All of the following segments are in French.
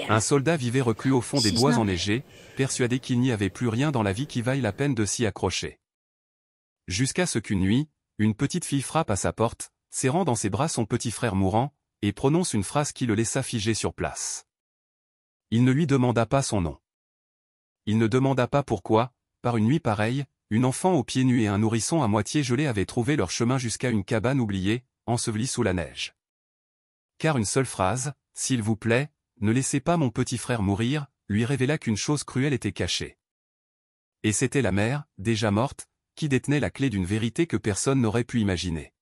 Un soldat vivait reclus au fond des bois enneigés, persuadé qu'il n'y avait plus rien dans la vie qui vaille la peine de s'y accrocher. Jusqu'à ce qu'une nuit, une petite fille frappe à sa porte, serrant dans ses bras son petit frère mourant, et prononce une phrase qui le laissa figé sur place. Il ne lui demanda pas son nom. Il ne demanda pas pourquoi, par une nuit pareille, une enfant aux pieds nus et un nourrisson à moitié gelé avaient trouvé leur chemin jusqu'à une cabane oubliée, ensevelie sous la neige. Car une seule phrase, « S'il vous plaît, ne laissez pas mon petit frère mourir », lui révéla qu'une chose cruelle était cachée. Et c'était la mère, déjà morte, qui détenait la clé d'une vérité que personne n'aurait pu imaginer.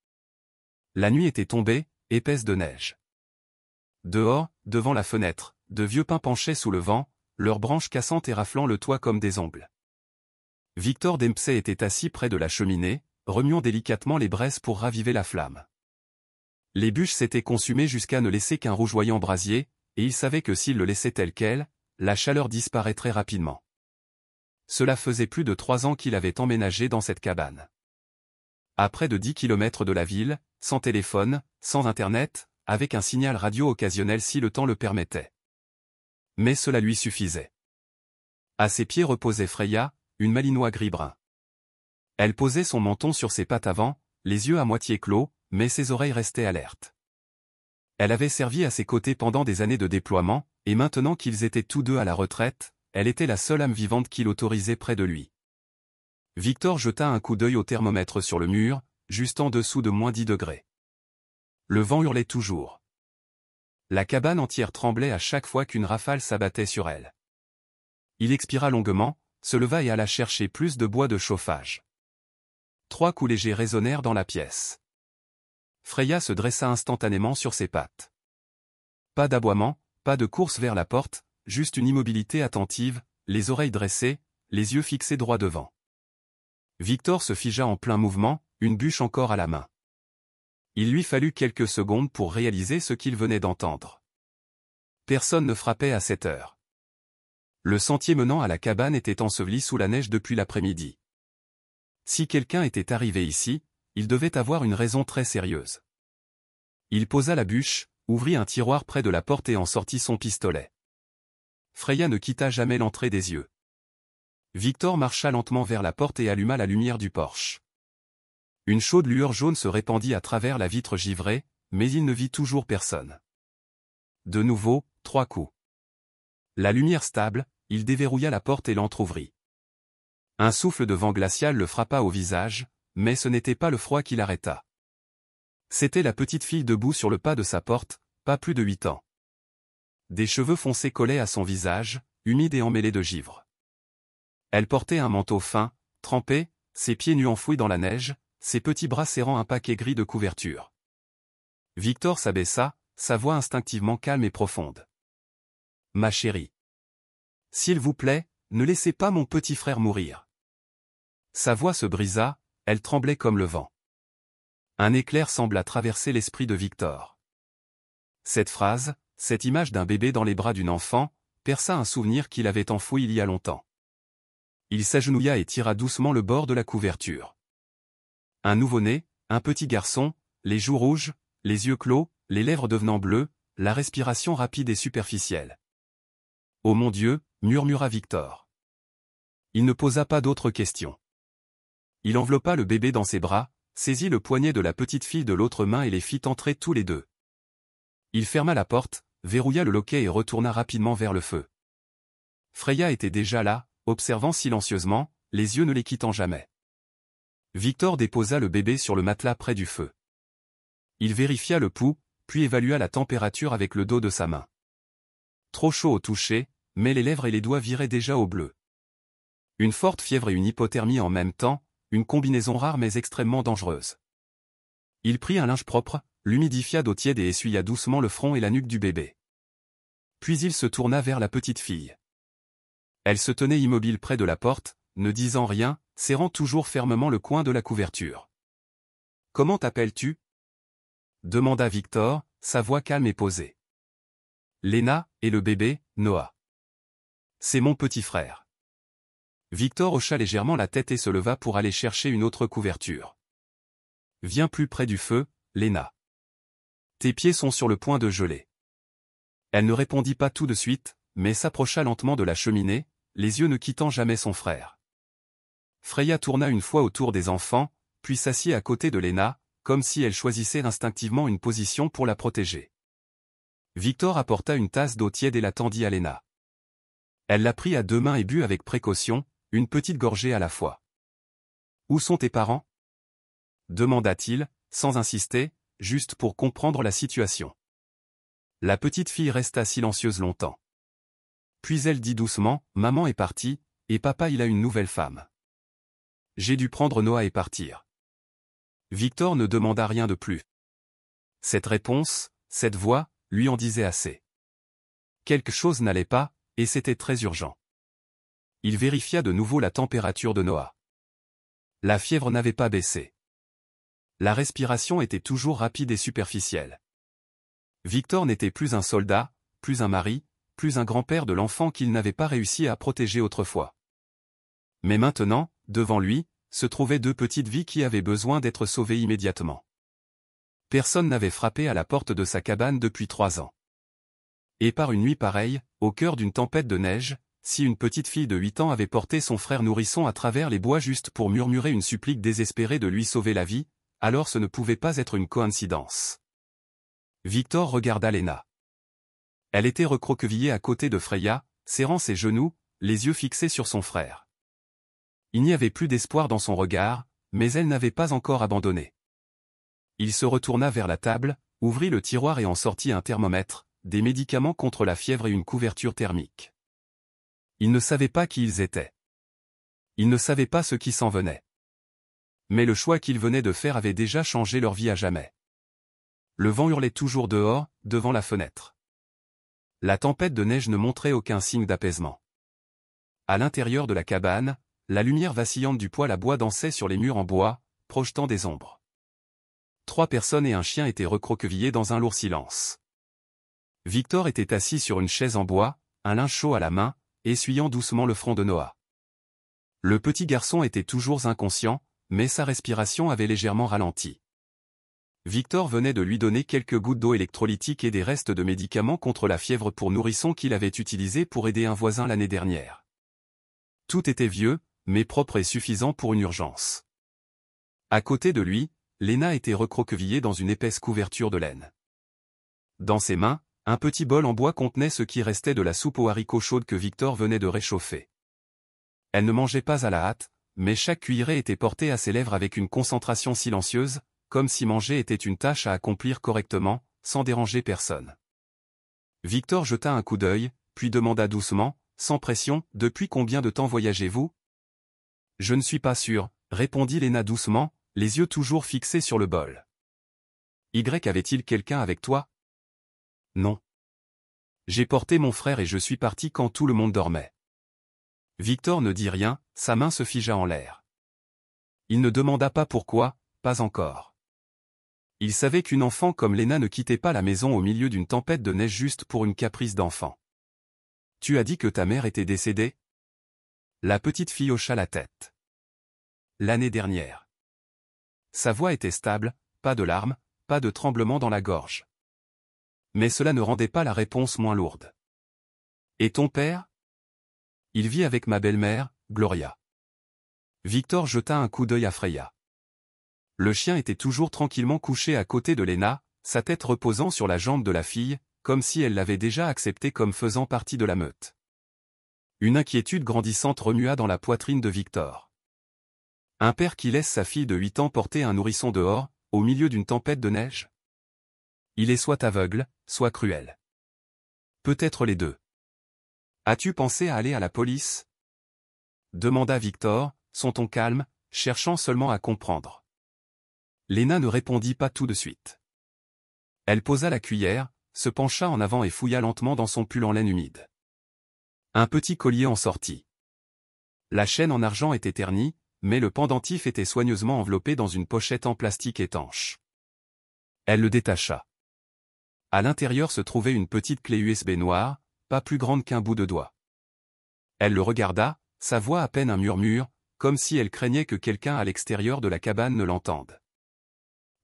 La nuit était tombée, épaisse de neige. Dehors, devant la fenêtre, de vieux pins penchaient sous le vent, leurs branches cassantes et raflant le toit comme des ongles. Victor Dempsey était assis près de la cheminée, remuant délicatement les braises pour raviver la flamme. Les bûches s'étaient consumées jusqu'à ne laisser qu'un rougeoyant brasier, et il savait que s'il le laissait tel quel, la chaleur disparaîtrait rapidement. Cela faisait plus de 3 ans qu'il avait emménagé dans cette cabane. À près de 10 kilomètres de la ville, sans téléphone, sans internet, avec un signal radio occasionnel si le temps le permettait. Mais cela lui suffisait. À ses pieds reposait Freya, une malinois gris-brun. Elle posait son menton sur ses pattes avant, les yeux à moitié clos, mais ses oreilles restaient alertes. Elle avait servi à ses côtés pendant des années de déploiement, et maintenant qu'ils étaient tous deux à la retraite, elle était la seule âme vivante qu'il autorisait près de lui. Victor jeta un coup d'œil au thermomètre sur le mur, juste en dessous de -10 degrés. Le vent hurlait toujours. La cabane entière tremblait à chaque fois qu'une rafale s'abattait sur elle. Il expira longuement, se leva et alla chercher plus de bois de chauffage. 3 coups légers résonnèrent dans la pièce. Freya se dressa instantanément sur ses pattes. Pas d'aboiement, pas de course vers la porte, juste une immobilité attentive, les oreilles dressées, les yeux fixés droit devant. Victor se figea en plein mouvement, une bûche encore à la main. Il lui fallut quelques secondes pour réaliser ce qu'il venait d'entendre. Personne ne frappait à cette heure. Le sentier menant à la cabane était enseveli sous la neige depuis l'après-midi. Si quelqu'un était arrivé ici, il devait avoir une raison très sérieuse. Il posa la bûche, ouvrit un tiroir près de la porte et en sortit son pistolet. Freya ne quitta jamais l'entrée des yeux. Victor marcha lentement vers la porte et alluma la lumière du porche. Une chaude lueur jaune se répandit à travers la vitre givrée, mais il ne vit toujours personne. De nouveau, 3 coups. La lumière stable, il déverrouilla la porte et l'entr'ouvrit. Un souffle de vent glacial le frappa au visage, mais ce n'était pas le froid qui l'arrêta. C'était la petite fille debout sur le pas de sa porte, pas plus de 8 ans. Des cheveux foncés collaient à son visage, humide et emmêlé de givre. Elle portait un manteau fin, trempé, ses pieds nus enfouis dans la neige, ses petits bras serrant un paquet gris de couverture. Victor s'abaissa, sa voix instinctivement calme et profonde. « Ma chérie. S'il vous plaît, ne laissez pas mon petit frère mourir. » Sa voix se brisa, elle tremblait comme le vent. Un éclair sembla traverser l'esprit de Victor. Cette phrase, cette image d'un bébé dans les bras d'une enfant, perça un souvenir qu'il avait enfoui il y a longtemps. Il s'agenouilla et tira doucement le bord de la couverture. Un nouveau-né, un petit garçon, les joues rouges, les yeux clos, les lèvres devenant bleues, la respiration rapide et superficielle. « Oh mon Dieu !» murmura Victor. Il ne posa pas d'autres questions. Il enveloppa le bébé dans ses bras, saisit le poignet de la petite fille de l'autre main et les fit entrer tous les deux. Il ferma la porte, verrouilla le loquet et retourna rapidement vers le feu. Freya était déjà là, observant silencieusement, les yeux ne les quittant jamais. Victor déposa le bébé sur le matelas près du feu. Il vérifia le pouls, puis évalua la température avec le dos de sa main. Trop chaud au toucher, mais les lèvres et les doigts viraient déjà au bleu. Une forte fièvre et une hypothermie en même temps, une combinaison rare mais extrêmement dangereuse. Il prit un linge propre, l'humidifia d'eau tiède et essuya doucement le front et la nuque du bébé. Puis il se tourna vers la petite fille. Elle se tenait immobile près de la porte, ne disant rien, serrant toujours fermement le coin de la couverture. « Comment t'appelles-tu » demanda Victor, sa voix calme et posée. « Léna, et le bébé, Noah. C'est mon petit frère. » Victor hocha légèrement la tête et se leva pour aller chercher une autre couverture. « Viens plus près du feu, Léna. Tes pieds sont sur le point de geler. » Elle ne répondit pas tout de suite, mais s'approcha lentement de la cheminée, les yeux ne quittant jamais son frère. Freya tourna une fois autour des enfants, puis s'assit à côté de Léna, comme si elle choisissait instinctivement une position pour la protéger. Victor apporta une tasse d'eau tiède et la tendit à Léna. Elle la prit à 2 mains et but avec précaution, une petite gorgée à la fois. « Où sont tes parents » demanda-t-il, sans insister, juste pour comprendre la situation. La petite fille resta silencieuse longtemps. Puis elle dit doucement, « Maman est partie, et papa il a une nouvelle femme. J'ai dû prendre Noah et partir. » Victor ne demanda rien de plus. Cette réponse, cette voix, lui en disait assez. Quelque chose n'allait pas, et c'était très urgent. Il vérifia de nouveau la température de Noah. La fièvre n'avait pas baissé. La respiration était toujours rapide et superficielle. Victor n'était plus un soldat, plus un mari, plus un grand-père de l'enfant qu'il n'avait pas réussi à protéger autrefois. Mais maintenant, devant lui, se trouvaient 2 petites vies qui avaient besoin d'être sauvées immédiatement. Personne n'avait frappé à la porte de sa cabane depuis 3 ans. Et par une nuit pareille, au cœur d'une tempête de neige, si une petite fille de 8 ans avait porté son frère nourrisson à travers les bois juste pour murmurer une supplique désespérée de lui sauver la vie, alors ce ne pouvait pas être une coïncidence. Victor regarda Léna. Elle était recroquevillée à côté de Freya, serrant ses genoux, les yeux fixés sur son frère. Il n'y avait plus d'espoir dans son regard, mais elle n'avait pas encore abandonné. Il se retourna vers la table, ouvrit le tiroir et en sortit un thermomètre, des médicaments contre la fièvre et une couverture thermique. Il ne savait pas qui ils étaient. Il ne savait pas ce qui s'en venait. Mais le choix qu'ils venaient de faire avait déjà changé leur vie à jamais. Le vent hurlait toujours dehors, devant la fenêtre. La tempête de neige ne montrait aucun signe d'apaisement. À l'intérieur de la cabane, la lumière vacillante du poêle à bois dansait sur les murs en bois, projetant des ombres. 3 personnes et un chien étaient recroquevillés dans un lourd silence. Victor était assis sur une chaise en bois, un linge chaud à la main, essuyant doucement le front de Noah. Le petit garçon était toujours inconscient, mais sa respiration avait légèrement ralenti. Victor venait de lui donner quelques gouttes d'eau électrolytique et des restes de médicaments contre la fièvre pour nourrisson qu'il avait utilisés pour aider un voisin l'année dernière. Tout était vieux, mais propre et suffisant pour une urgence. À côté de lui, Léna était recroquevillée dans une épaisse couverture de laine. Dans ses mains, un petit bol en bois contenait ce qui restait de la soupe aux haricots chaude que Victor venait de réchauffer. Elle ne mangeait pas à la hâte, mais chaque cuillerée était portée à ses lèvres avec une concentration silencieuse, comme si manger était une tâche à accomplir correctement, sans déranger personne. Victor jeta un coup d'œil, puis demanda doucement, sans pression, « Depuis combien de temps voyagez-vous » ? « Je ne suis pas sûr, » répondit Léna doucement, les yeux toujours fixés sur le bol. « Y avait-il quelqu'un avec toi » ? « Non. J'ai porté mon frère et je suis parti quand tout le monde dormait. » Victor ne dit rien, sa main se figea en l'air. Il ne demanda pas pourquoi, pas encore. Il savait qu'une enfant comme Léna ne quittait pas la maison au milieu d'une tempête de neige juste pour une caprice d'enfant. « Tu as dit que ta mère était décédée » La petite fille hocha la tête. « L'année dernière. » Sa voix était stable, pas de larmes, pas de tremblement dans la gorge. Mais cela ne rendait pas la réponse moins lourde. « Et ton père » ? « Il vit avec ma belle-mère, Gloria. » Victor jeta un coup d'œil à Freya. Le chien était toujours tranquillement couché à côté de Léna, sa tête reposant sur la jambe de la fille, comme si elle l'avait déjà accepté comme faisant partie de la meute. Une inquiétude grandissante remua dans la poitrine de Victor. Un père qui laisse sa fille de 8 ans porter un nourrisson dehors, au milieu d'une tempête de neige ? Il est soit aveugle, soit cruel. Peut-être les deux. « As-tu pensé à aller à la police » demanda Victor, son ton calme, cherchant seulement à comprendre. Léna ne répondit pas tout de suite. Elle posa la cuillère, se pencha en avant et fouilla lentement dans son pull en laine humide. Un petit collier en sortit. La chaîne en argent était ternie, mais le pendentif était soigneusement enveloppé dans une pochette en plastique étanche. Elle le détacha. À l'intérieur se trouvait une petite clé USB noire, pas plus grande qu'un bout de doigt. Elle le regarda, sa voix à peine un murmure, comme si elle craignait que quelqu'un à l'extérieur de la cabane ne l'entende.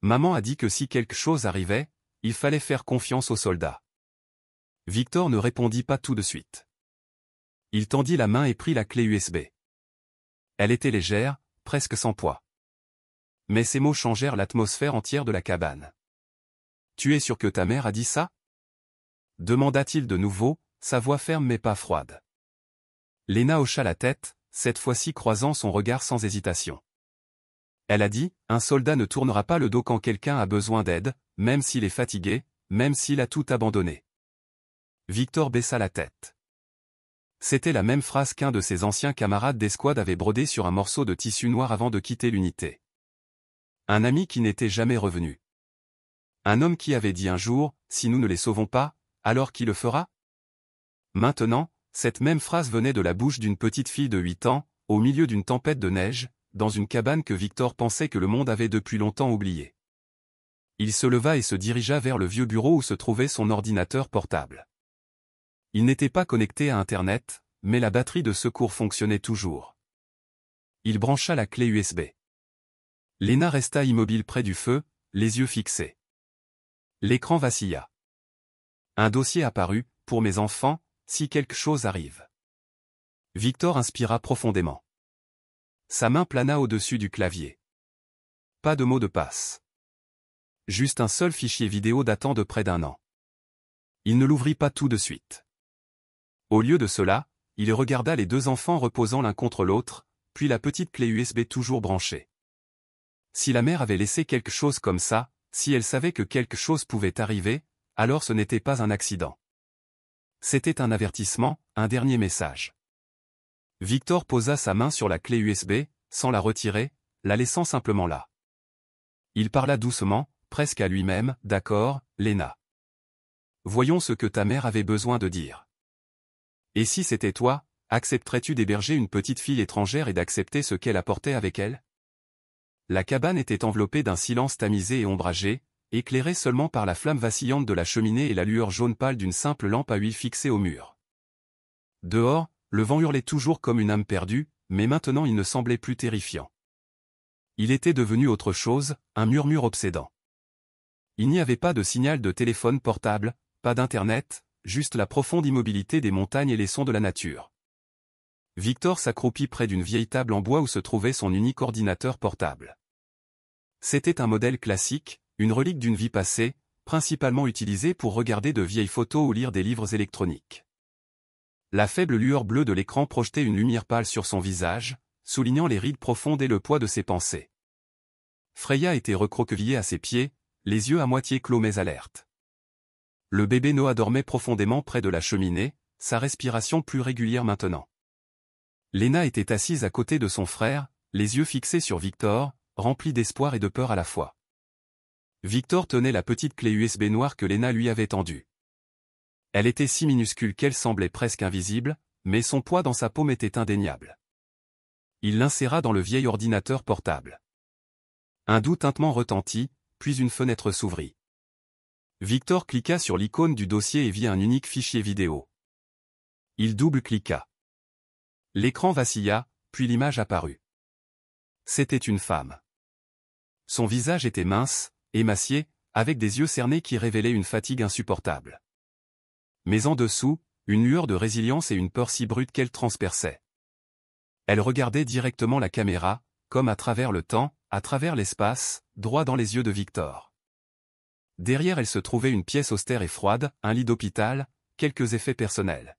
Maman a dit que si quelque chose arrivait, il fallait faire confiance aux soldats. Victor ne répondit pas tout de suite. Il tendit la main et prit la clé USB. Elle était légère, presque sans poids. Mais ces mots changèrent l'atmosphère entière de la cabane. « Tu es sûr que ta mère a dit ça ?» demanda-t-il de nouveau, sa voix ferme mais pas froide. Léna hocha la tête, cette fois-ci croisant son regard sans hésitation. Elle a dit, un soldat ne tournera pas le dos quand quelqu'un a besoin d'aide, même s'il est fatigué, même s'il a tout abandonné. Victor baissa la tête. C'était la même phrase qu'un de ses anciens camarades d'escouade avait brodée sur un morceau de tissu noir avant de quitter l'unité. Un ami qui n'était jamais revenu. Un homme qui avait dit un jour, si nous ne les sauvons pas, alors qui le fera? Maintenant, cette même phrase venait de la bouche d'une petite fille de 8 ans, au milieu d'une tempête de neige, dans une cabane que Victor pensait que le monde avait depuis longtemps oubliée. Il se leva et se dirigea vers le vieux bureau où se trouvait son ordinateur portable. Il n'était pas connecté à Internet, mais la batterie de secours fonctionnait toujours. Il brancha la clé USB. Léna resta immobile près du feu, les yeux fixés. L'écran vacilla. Un dossier apparut, pour mes enfants, si quelque chose arrive. Victor inspira profondément. Sa main plana au-dessus du clavier. Pas de mot de passe. Juste un seul fichier vidéo datant de près d'1 an. Il ne l'ouvrit pas tout de suite. Au lieu de cela, il regarda les 2 enfants reposant l'un contre l'autre, puis la petite clé USB toujours branchée. Si la mère avait laissé quelque chose comme ça, si elle savait que quelque chose pouvait arriver, alors ce n'était pas un accident. C'était un avertissement, un dernier message. Victor posa sa main sur la clé USB, sans la retirer, la laissant simplement là. Il parla doucement, presque à lui-même, « D'accord, Léna. Voyons ce que ta mère avait besoin de dire. Et si c'était toi, accepterais-tu d'héberger une petite fille étrangère et d'accepter ce qu'elle apportait avec elle ?» La cabane était enveloppée d'un silence tamisé et ombragé, éclairé seulement par la flamme vacillante de la cheminée et la lueur jaune pâle d'une simple lampe à huile fixée au mur. Dehors, le vent hurlait toujours comme une âme perdue, mais maintenant il ne semblait plus terrifiant. Il était devenu autre chose, un murmure obsédant. Il n'y avait pas de signal de téléphone portable, pas d'internet, juste la profonde immobilité des montagnes et les sons de la nature. Victor s'accroupit près d'une vieille table en bois où se trouvait son unique ordinateur portable. C'était un modèle classique, une relique d'une vie passée, principalement utilisée pour regarder de vieilles photos ou lire des livres électroniques. La faible lueur bleue de l'écran projetait une lumière pâle sur son visage, soulignant les rides profondes et le poids de ses pensées. Freya était recroquevillée à ses pieds, les yeux à moitié clos mais alertes. Le bébé Noah dormait profondément près de la cheminée, sa respiration plus régulière maintenant. Léna était assise à côté de son frère, les yeux fixés sur Victor, remplis d'espoir et de peur à la fois. Victor tenait la petite clé USB noire que Léna lui avait tendue. Elle était si minuscule qu'elle semblait presque invisible, mais son poids dans sa paume était indéniable. Il l'inséra dans le vieil ordinateur portable. Un doux tintement retentit, puis une fenêtre s'ouvrit. Victor cliqua sur l'icône du dossier et vit un unique fichier vidéo. Il double-cliqua. L'écran vacilla, puis l'image apparut. C'était une femme. Son visage était mince, émacié, avec des yeux cernés qui révélaient une fatigue insupportable. Mais en dessous, une lueur de résilience et une peur si brute qu'elle transperçait. Elle regardait directement la caméra, comme à travers le temps, à travers l'espace, droit dans les yeux de Victor. Derrière elle se trouvait une pièce austère et froide, un lit d'hôpital, quelques effets personnels.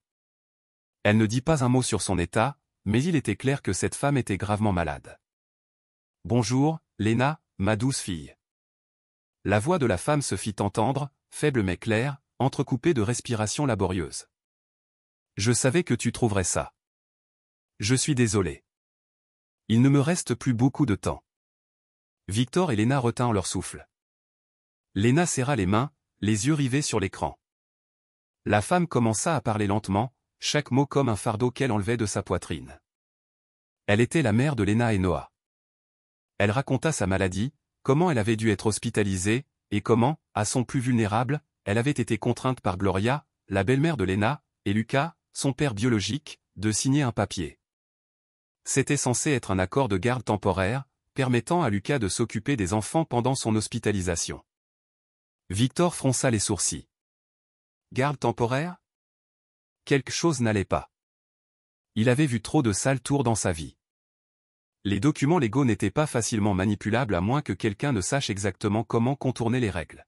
Elle ne dit pas un mot sur son état, mais il était clair que cette femme était gravement malade. « Bonjour, Léna, ma douce fille. » La voix de la femme se fit entendre, faible mais claire, entrecoupée de respirations laborieuses. « Je savais que tu trouverais ça. Je suis désolé. Il ne me reste plus beaucoup de temps. » Victor et Léna retinrent leur souffle. Léna serra les mains, les yeux rivés sur l'écran. La femme commença à parler lentement, chaque mot comme un fardeau qu'elle enlevait de sa poitrine. Elle était la mère de Léna et Noah. Elle raconta sa maladie, comment elle avait dû être hospitalisée, et comment, à son plus vulnérable, elle avait été contrainte par Gloria, la belle-mère de Léna, et Lucas, son père biologique, de signer un papier. C'était censé être un accord de garde temporaire, permettant à Lucas de s'occuper des enfants pendant son hospitalisation. Victor fronça les sourcils. Garde temporaire? Quelque chose n'allait pas. Il avait vu trop de sales tours dans sa vie. Les documents légaux n'étaient pas facilement manipulables à moins que quelqu'un ne sache exactement comment contourner les règles.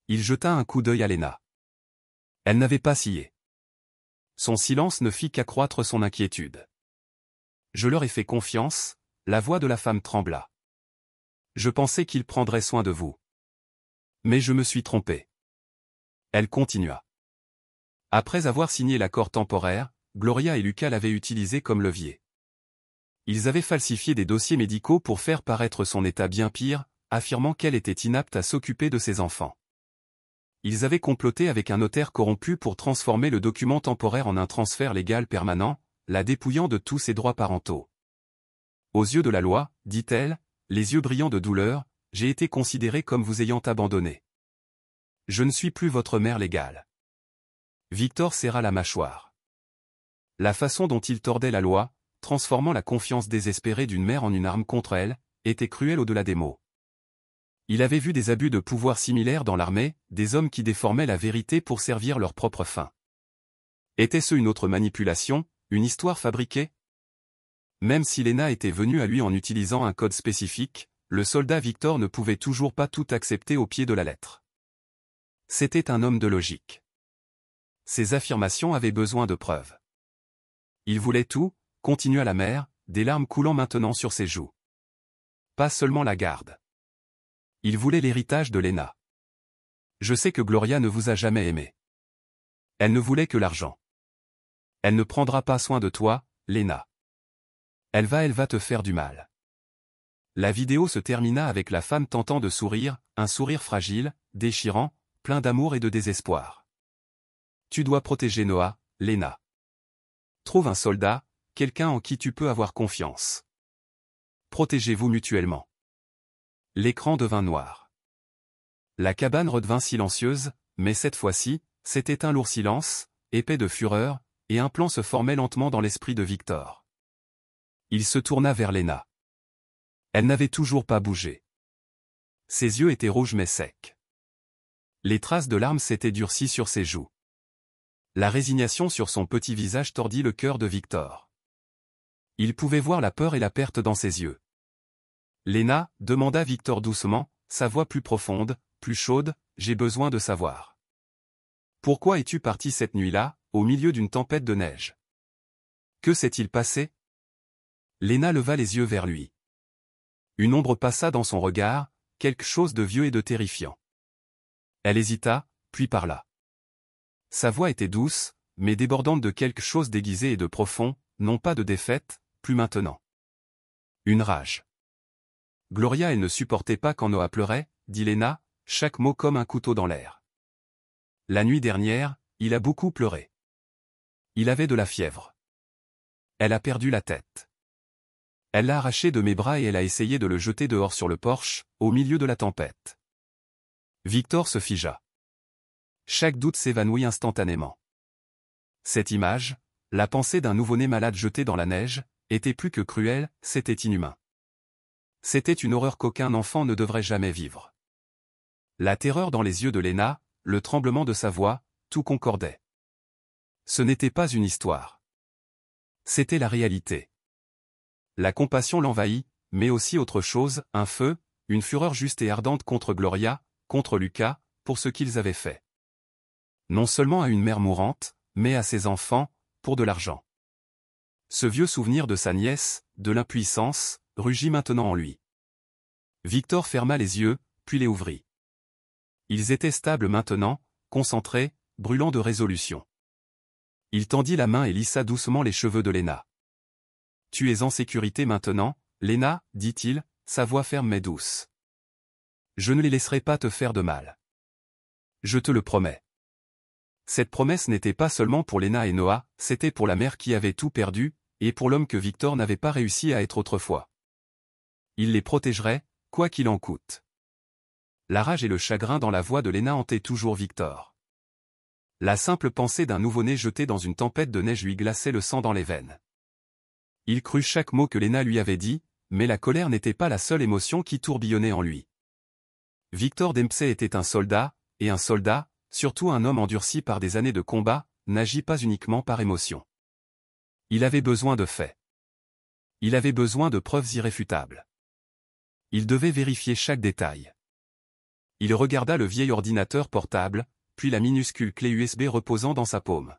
Il jeta un coup d'œil à Lena. Elle n'avait pas scié. Son silence ne fit qu'accroître son inquiétude. Je leur ai fait confiance, la voix de la femme trembla. Je pensais qu'il prendrait soin de vous. Mais je me suis trompé. Elle continua. Après avoir signé l'accord temporaire, Gloria et Lucas l'avaient utilisé comme levier. Ils avaient falsifié des dossiers médicaux pour faire paraître son état bien pire, affirmant qu'elle était inapte à s'occuper de ses enfants. Ils avaient comploté avec un notaire corrompu pour transformer le document temporaire en un transfert légal permanent, la dépouillant de tous ses droits parentaux. Aux yeux de la loi, dit-elle, les yeux brillants de douleur, j'ai été considérée comme vous ayant abandonné. Je ne suis plus votre mère légale. Victor serra la mâchoire. La façon dont il tordait la loi, transformant la confiance désespérée d'une mère en une arme contre elle, était cruelle au-delà des mots. Il avait vu des abus de pouvoir similaires dans l'armée, des hommes qui déformaient la vérité pour servir leurs propres fins. Était-ce une autre manipulation, une histoire fabriquée? Même si Lena était venue à lui en utilisant un code spécifique, le soldat Victor ne pouvait toujours pas tout accepter au pied de la lettre. C'était un homme de logique. Ses affirmations avaient besoin de preuves. Il voulait tout, continua la mère, des larmes coulant maintenant sur ses joues. Pas seulement la garde. Il voulait l'héritage de Lena. Je sais que Gloria ne vous a jamais aimé. Elle ne voulait que l'argent. Elle ne prendra pas soin de toi, Lena. Elle va te faire du mal. La vidéo se termina avec la femme tentant de sourire, un sourire fragile, déchirant, plein d'amour et de désespoir. Tu dois protéger Noah, Lena. Trouve un soldat, quelqu'un en qui tu peux avoir confiance. Protégez-vous mutuellement. L'écran devint noir. La cabane redevint silencieuse, mais cette fois-ci, c'était un lourd silence, épais de fureur, et un plan se formait lentement dans l'esprit de Victor. Il se tourna vers Lena. Elle n'avait toujours pas bougé. Ses yeux étaient rouges mais secs. Les traces de larmes s'étaient durcies sur ses joues. La résignation sur son petit visage tordit le cœur de Victor. Il pouvait voir la peur et la perte dans ses yeux. Lena, demanda Victor doucement, sa voix plus profonde, plus chaude, j'ai besoin de savoir. Pourquoi es-tu parti cette nuit-là, au milieu d'une tempête de neige? Que s'est-il passé? Lena leva les yeux vers lui. Une ombre passa dans son regard, quelque chose de vieux et de terrifiant. Elle hésita, puis parla. Sa voix était douce, mais débordante de quelque chose d'aiguisé et de profond, non pas de défaite, plus maintenant. Une rage. Gloria, elle ne supportait pas quand Noah pleurait, dit Lena, chaque mot comme un couteau dans l'air. La nuit dernière, il a beaucoup pleuré. Il avait de la fièvre. Elle a perdu la tête. Elle l'a arraché de mes bras et elle a essayé de le jeter dehors sur le porche, au milieu de la tempête. Victor se figea. Chaque doute s'évanouit instantanément. Cette image, la pensée d'un nouveau-né malade jeté dans la neige, était plus que cruelle, c'était inhumain. C'était une horreur qu'aucun enfant ne devrait jamais vivre. La terreur dans les yeux de Lena, le tremblement de sa voix, tout concordait. Ce n'était pas une histoire. C'était la réalité. La compassion l'envahit, mais aussi autre chose, un feu, une fureur juste et ardente contre Gloria, contre Lucas, pour ce qu'ils avaient fait. Non seulement à une mère mourante, mais à ses enfants, pour de l'argent. Ce vieux souvenir de sa nièce, de l'impuissance, rugit maintenant en lui. Victor ferma les yeux, puis les ouvrit. Ils étaient stables maintenant, concentrés, brûlants de résolution. Il tendit la main et lissa doucement les cheveux de Lena. « Tu es en sécurité maintenant, Lena, dit-il, sa voix ferme mais douce. Je ne les laisserai pas te faire de mal. Je te le promets. » Cette promesse n'était pas seulement pour Lena et Noah, c'était pour la mère qui avait tout perdu, et pour l'homme que Victor n'avait pas réussi à être autrefois. Il les protégerait, quoi qu'il en coûte. La rage et le chagrin dans la voix de Lena hantaient toujours Victor. La simple pensée d'un nouveau-né jeté dans une tempête de neige lui glaçait le sang dans les veines. Il crut chaque mot que Lena lui avait dit, mais la colère n'était pas la seule émotion qui tourbillonnait en lui. Victor Dempsey était un soldat, et un soldat, surtout un homme endurci par des années de combat, n'agit pas uniquement par émotion. Il avait besoin de faits. Il avait besoin de preuves irréfutables. Il devait vérifier chaque détail. Il regarda le vieil ordinateur portable, puis la minuscule clé USB reposant dans sa paume.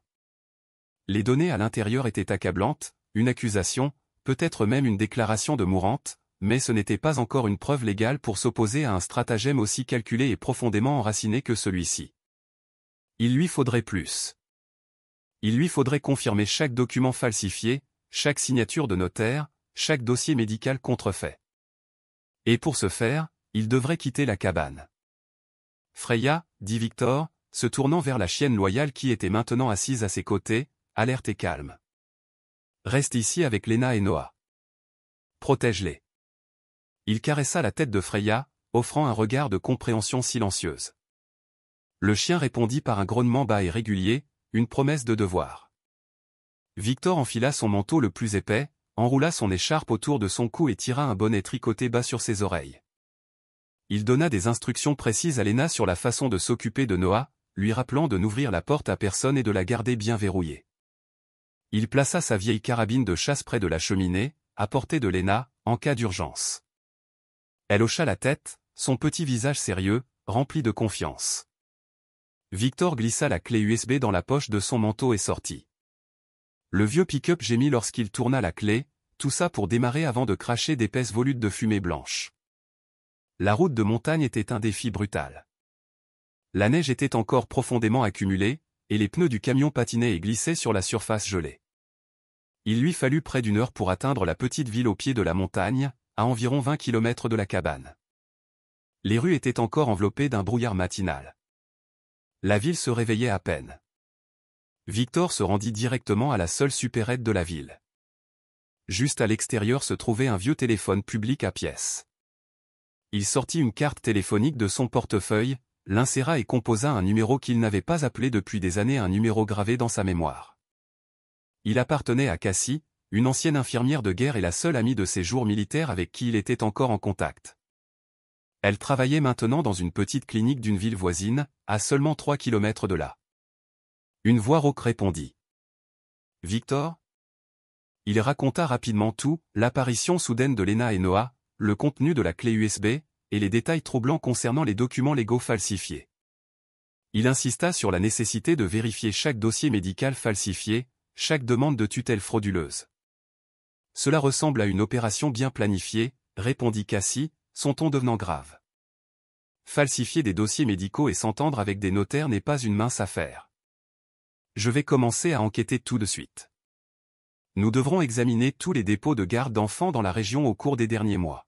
Les données à l'intérieur étaient accablantes, une accusation, peut-être même une déclaration de mourante, mais ce n'était pas encore une preuve légale pour s'opposer à un stratagème aussi calculé et profondément enraciné que celui-ci. Il lui faudrait plus. Il lui faudrait confirmer chaque document falsifié, chaque signature de notaire, chaque dossier médical contrefait. Et pour ce faire, il devrait quitter la cabane. Freya, dit Victor, se tournant vers la chienne loyale qui était maintenant assise à ses côtés, alerte et calme. Reste ici avec Lena et Noah. Protège-les. Il caressa la tête de Freya, offrant un regard de compréhension silencieuse. Le chien répondit par un grognement bas et régulier, une promesse de devoir. Victor enfila son manteau le plus épais, enroula son écharpe autour de son cou et tira un bonnet tricoté bas sur ses oreilles. Il donna des instructions précises à Lena sur la façon de s'occuper de Noah, lui rappelant de n'ouvrir la porte à personne et de la garder bien verrouillée. Il plaça sa vieille carabine de chasse près de la cheminée, à portée de Lena, en cas d'urgence. Elle hocha la tête, son petit visage sérieux, rempli de confiance. Victor glissa la clé USB dans la poche de son manteau et sortit. Le vieux pick-up gémit lorsqu'il tourna la clé, tout ça pour démarrer avant de cracher d'épaisses volutes de fumée blanche. La route de montagne était un défi brutal. La neige était encore profondément accumulée, et les pneus du camion patinaient et glissaient sur la surface gelée. Il lui fallut près d'une heure pour atteindre la petite ville au pied de la montagne, à environ 20 km de la cabane. Les rues étaient encore enveloppées d'un brouillard matinal. La ville se réveillait à peine. Victor se rendit directement à la seule supérette de la ville. Juste à l'extérieur se trouvait un vieux téléphone public à pièces. Il sortit une carte téléphonique de son portefeuille, l'inséra et composa un numéro qu'il n'avait pas appelé depuis des années, un numéro gravé dans sa mémoire. Il appartenait à Cassie, une ancienne infirmière de guerre et la seule amie de ses jours militaires avec qui il était encore en contact. Elle travaillait maintenant dans une petite clinique d'une ville voisine, à seulement 3 km de là. Une voix rauque répondit. « Victor ?» Il raconta rapidement tout, l'apparition soudaine de Lena et Noah, le contenu de la clé USB, et les détails troublants concernant les documents légaux falsifiés. Il insista sur la nécessité de vérifier chaque dossier médical falsifié, chaque demande de tutelle frauduleuse. « Cela ressemble à une opération bien planifiée, » répondit Cassie, son ton devenant grave. Falsifier des dossiers médicaux et s'entendre avec des notaires n'est pas une mince affaire. Je vais commencer à enquêter tout de suite. Nous devrons examiner tous les dépôts de garde d'enfants dans la région au cours des derniers mois.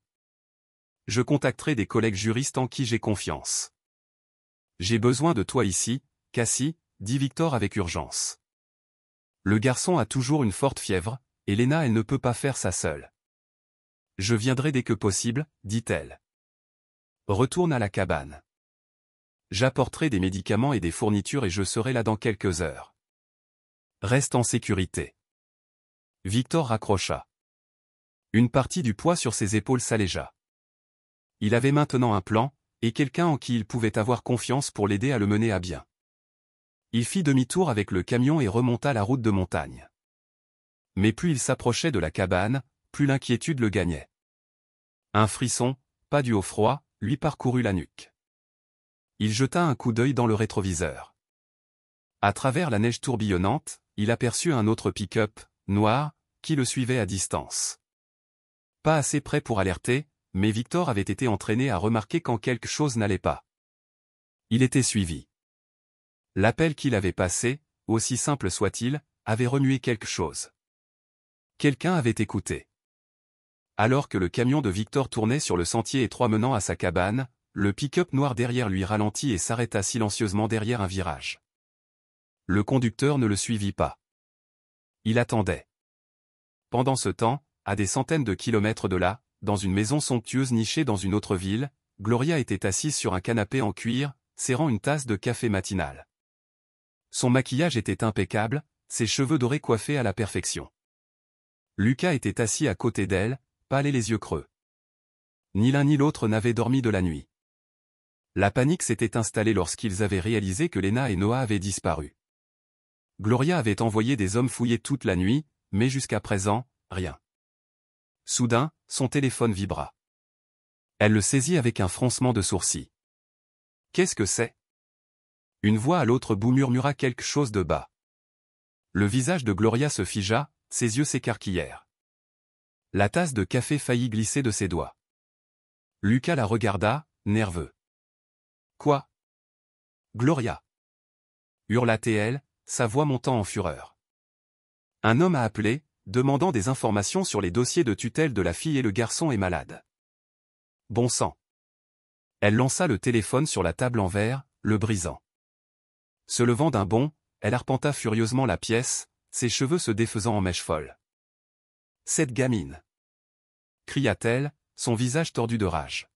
Je contacterai des collègues juristes en qui j'ai confiance. J'ai besoin de toi ici, Cassie, dit Victor avec urgence. Le garçon a toujours une forte fièvre, et Lena elle ne peut pas faire ça seule. Je viendrai dès que possible, dit-elle. Retourne à la cabane. J'apporterai des médicaments et des fournitures et je serai là dans quelques heures. Reste en sécurité. Victor raccrocha. Une partie du poids sur ses épaules s'allégea. Il avait maintenant un plan, et quelqu'un en qui il pouvait avoir confiance pour l'aider à le mener à bien. Il fit demi-tour avec le camion et remonta la route de montagne. Mais plus il s'approchait de la cabane, plus l'inquiétude le gagnait. Un frisson, pas dû au froid, lui parcourut la nuque. Il jeta un coup d'œil dans le rétroviseur. À travers la neige tourbillonnante, il aperçut un autre pick-up, noir, qui le suivait à distance. Pas assez près pour alerter, mais Victor avait été entraîné à remarquer quand quelque chose n'allait pas. Il était suivi. L'appel qu'il avait passé, aussi simple soit-il, avait remué quelque chose. Quelqu'un avait écouté. Alors que le camion de Victor tournait sur le sentier étroit menant à sa cabane, le pick-up noir derrière lui ralentit et s'arrêta silencieusement derrière un virage. Le conducteur ne le suivit pas. Il attendait. Pendant ce temps, à des centaines de kilomètres de là, dans une maison somptueuse nichée dans une autre ville, Gloria était assise sur un canapé en cuir, serrant une tasse de café matinal. Son maquillage était impeccable, ses cheveux dorés coiffés à la perfection. Lucas était assis à côté d'elle, pâle et les yeux creux. Ni l'un ni l'autre n'avait dormi de la nuit. La panique s'était installée lorsqu'ils avaient réalisé que Lena et Noah avaient disparu. Gloria avait envoyé des hommes fouiller toute la nuit, mais jusqu'à présent, rien. Soudain, son téléphone vibra. Elle le saisit avec un froncement de sourcils. Qu'est-ce que c'est? Une voix à l'autre bout murmura quelque chose de bas. Le visage de Gloria se figea, ses yeux s'écarquillèrent. La tasse de café faillit glisser de ses doigts. Lucas la regarda, nerveux. Quoi? Gloria! Hurla-t-elle, sa voix montant en fureur. Un homme a appelé, demandant des informations sur les dossiers de tutelle de la fille et le garçon est malade. Bon sang! Elle lança le téléphone sur la table en verre, le brisant. Se levant d'un bond, elle arpenta furieusement la pièce, ses cheveux se défaisant en mèches folles. Cette gamine! Cria-t-elle, son visage tordu de rage.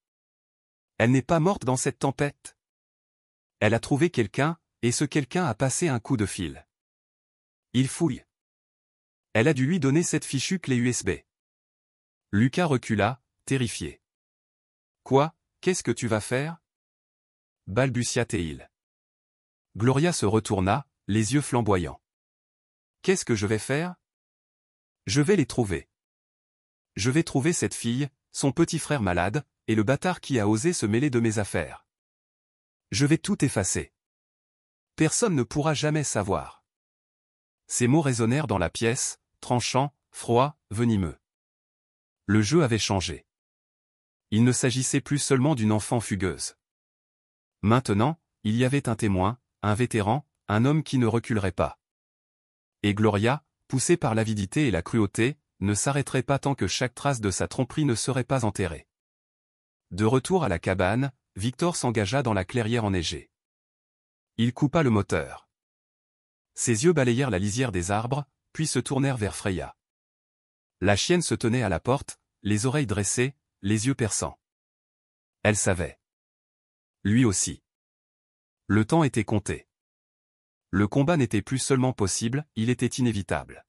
Elle n'est pas morte dans cette tempête. Elle a trouvé quelqu'un, et ce quelqu'un a passé un coup de fil. Il fouille. Elle a dû lui donner cette fichue clé USB. Lucas recula, terrifié. Quoi, qu'est-ce que tu vas faire? Balbutia Théil. Gloria se retourna, les yeux flamboyants. Qu'est-ce que je vais faire? Je vais les trouver. Je vais trouver cette fille, son petit frère malade, et le bâtard qui a osé se mêler de mes affaires. Je vais tout effacer. Personne ne pourra jamais savoir. Ces mots résonnèrent dans la pièce, tranchants, froids, venimeux. Le jeu avait changé. Il ne s'agissait plus seulement d'une enfant fugueuse. Maintenant, il y avait un témoin, un vétéran, un homme qui ne reculerait pas. Et Gloria, poussée par l'avidité et la cruauté, ne s'arrêterait pas tant que chaque trace de sa tromperie ne serait pas enterrée. De retour à la cabane, Victor s'engagea dans la clairière enneigée. Il coupa le moteur. Ses yeux balayèrent la lisière des arbres, puis se tournèrent vers Freya. La chienne se tenait à la porte, les oreilles dressées, les yeux perçants. Elle savait. Lui aussi. Le temps était compté. Le combat n'était plus seulement possible, il était inévitable.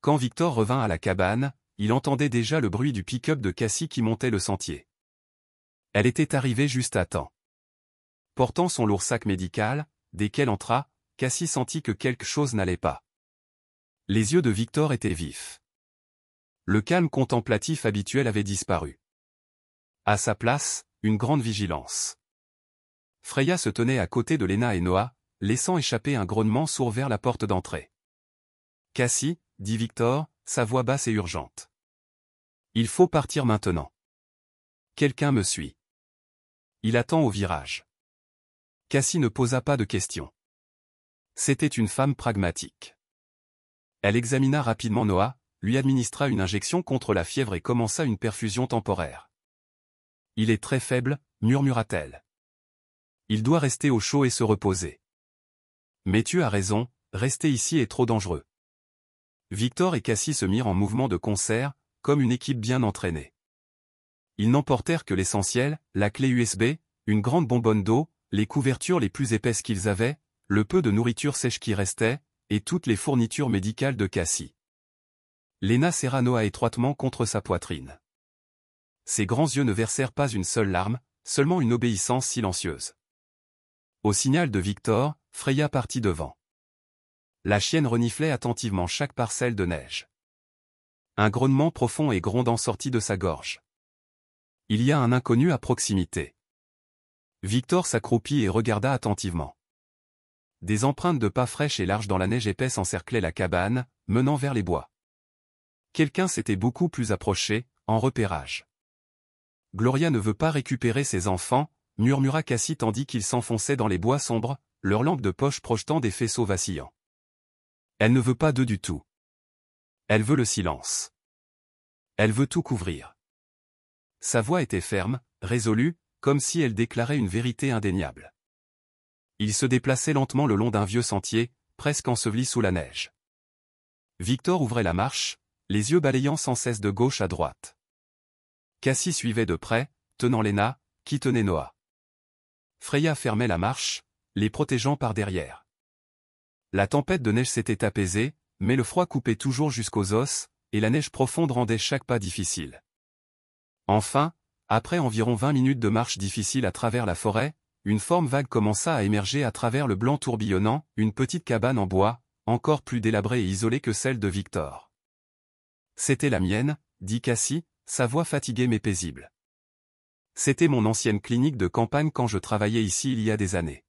Quand Victor revint à la cabane, il entendait déjà le bruit du pick-up de Cassie qui montait le sentier. Elle était arrivée juste à temps. Portant son lourd sac médical, dès qu'elle entra, Cassie sentit que quelque chose n'allait pas. Les yeux de Victor étaient vifs. Le calme contemplatif habituel avait disparu. À sa place, une grande vigilance. Freya se tenait à côté de Lena et Noah, laissant échapper un grognement sourd vers la porte d'entrée. « Cassie, » dit Victor, sa voix basse et urgente. « Il faut partir maintenant. Quelqu'un me suit. Il attend au virage. » Cassie ne posa pas de questions. C'était une femme pragmatique. Elle examina rapidement Noah, lui administra une injection contre la fièvre et commença une perfusion temporaire. « Il est très faible, » murmura-t-elle. « Il doit rester au chaud et se reposer. »« Mais tu as raison, rester ici est trop dangereux. » Victor et Cassie se mirent en mouvement de concert, comme une équipe bien entraînée. Ils n'emportèrent que l'essentiel, la clé USB, une grande bonbonne d'eau, les couvertures les plus épaisses qu'ils avaient, le peu de nourriture sèche qui restait, et toutes les fournitures médicales de Cassie. Lena serra Noah étroitement contre sa poitrine. Ses grands yeux ne versèrent pas une seule larme, seulement une obéissance silencieuse. Au signal de Victor, Freya partit devant. La chienne reniflait attentivement chaque parcelle de neige. Un grognement profond et grondant sortit de sa gorge. Il y a un inconnu à proximité. Victor s'accroupit et regarda attentivement. Des empreintes de pas fraîches et larges dans la neige épaisse encerclaient la cabane, menant vers les bois. Quelqu'un s'était beaucoup plus approché, en repérage. Gloria ne veut pas récupérer ses enfants, murmura Cassie tandis qu'ils s'enfonçaient dans les bois sombres, leurs lampes de poche projetant des faisceaux vacillants. Elle ne veut pas d'eux du tout. Elle veut le silence. Elle veut tout couvrir. Sa voix était ferme, résolue, comme si elle déclarait une vérité indéniable. Il se déplaçait lentement le long d'un vieux sentier, presque enseveli sous la neige. Victor ouvrait la marche, les yeux balayant sans cesse de gauche à droite. Cassie suivait de près, tenant Lena, qui tenait Noah. Freya fermait la marche, les protégeant par derrière. La tempête de neige s'était apaisée, mais le froid coupait toujours jusqu'aux os, et la neige profonde rendait chaque pas difficile. Enfin, Après environ 20 minutes de marche difficile à travers la forêt, une forme vague commença à émerger à travers le blanc tourbillonnant, une petite cabane en bois, encore plus délabrée et isolée que celle de Victor. C'était la mienne, dit Cassie, sa voix fatiguée mais paisible. C'était mon ancienne clinique de campagne quand je travaillais ici il y a des années.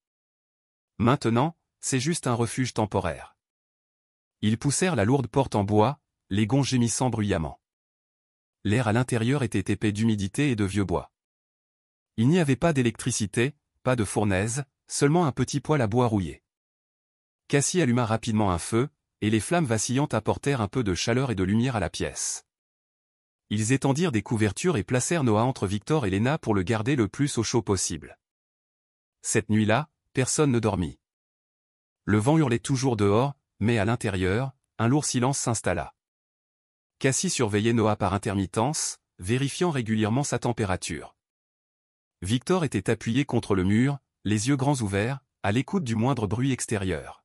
Maintenant, c'est juste un refuge temporaire. Ils poussèrent la lourde porte en bois, les gonds gémissant bruyamment. L'air à l'intérieur était épais d'humidité et de vieux bois. Il n'y avait pas d'électricité, pas de fournaise, seulement un petit poêle à bois rouillé. Cassie alluma rapidement un feu, et les flammes vacillantes apportèrent un peu de chaleur et de lumière à la pièce. Ils étendirent des couvertures et placèrent Noah entre Victor et Lena pour le garder le plus au chaud possible. Cette nuit-là, personne ne dormit. Le vent hurlait toujours dehors, mais à l'intérieur, un lourd silence s'installa. Cassie surveillait Noah par intermittence, vérifiant régulièrement sa température. Victor était appuyé contre le mur, les yeux grands ouverts, à l'écoute du moindre bruit extérieur.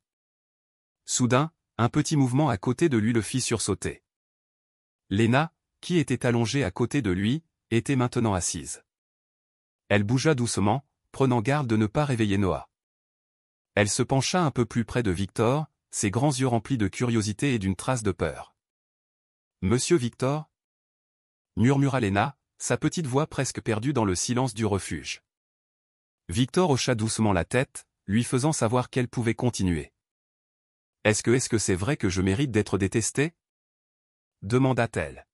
Soudain, un petit mouvement à côté de lui le fit sursauter. Lena, qui était allongée à côté de lui, était maintenant assise. Elle bougea doucement, prenant garde de ne pas réveiller Noah. Elle se pencha un peu plus près de Victor, ses grands yeux remplis de curiosité et d'une trace de peur. « Monsieur Victor » murmura Lena, sa petite voix presque perdue dans le silence du refuge. Victor hocha doucement la tête, lui faisant savoir qu'elle pouvait continuer. « Est-ce que c'est vrai que je mérite d'être détestée » demanda-t-elle.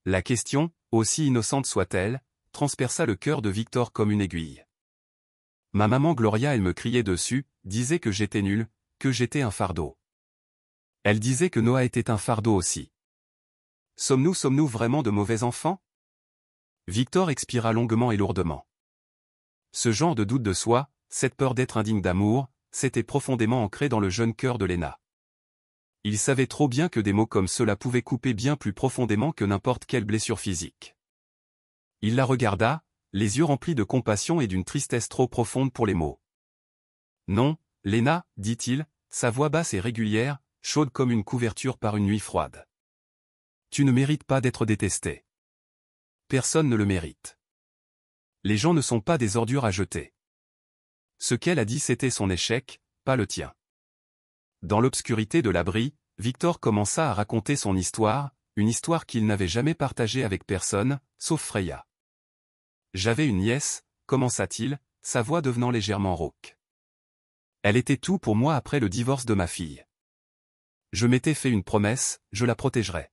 La question, aussi innocente soit-elle, transperça le cœur de Victor comme une aiguille. Ma maman Gloria, elle me criait dessus, disait que j'étais nulle, que j'étais un fardeau. Elle disait que Noah était un fardeau aussi. Sommes-nous vraiment de mauvais enfants? Victor expira longuement et lourdement. Ce genre de doute de soi, cette peur d'être indigne d'amour, s'était profondément ancré dans le jeune cœur de Lena. Il savait trop bien que des mots comme cela pouvaient couper bien plus profondément que n'importe quelle blessure physique. Il la regarda, les yeux remplis de compassion et d'une tristesse trop profonde pour les mots. « Non, Lena, dit-il, sa voix basse et régulière, chaude comme une couverture par une nuit froide. Tu ne mérites pas d'être détestée. Personne ne le mérite. Les gens ne sont pas des ordures à jeter. Ce qu'elle a dit, c'était son échec, pas le tien. » Dans l'obscurité de l'abri, Victor commença à raconter son histoire, une histoire qu'il n'avait jamais partagée avec personne, sauf Freya. J'avais une nièce, commença-t-il, sa voix devenant légèrement rauque. Elle était tout pour moi après le divorce de ma fille. Je m'étais fait une promesse, je la protégerais.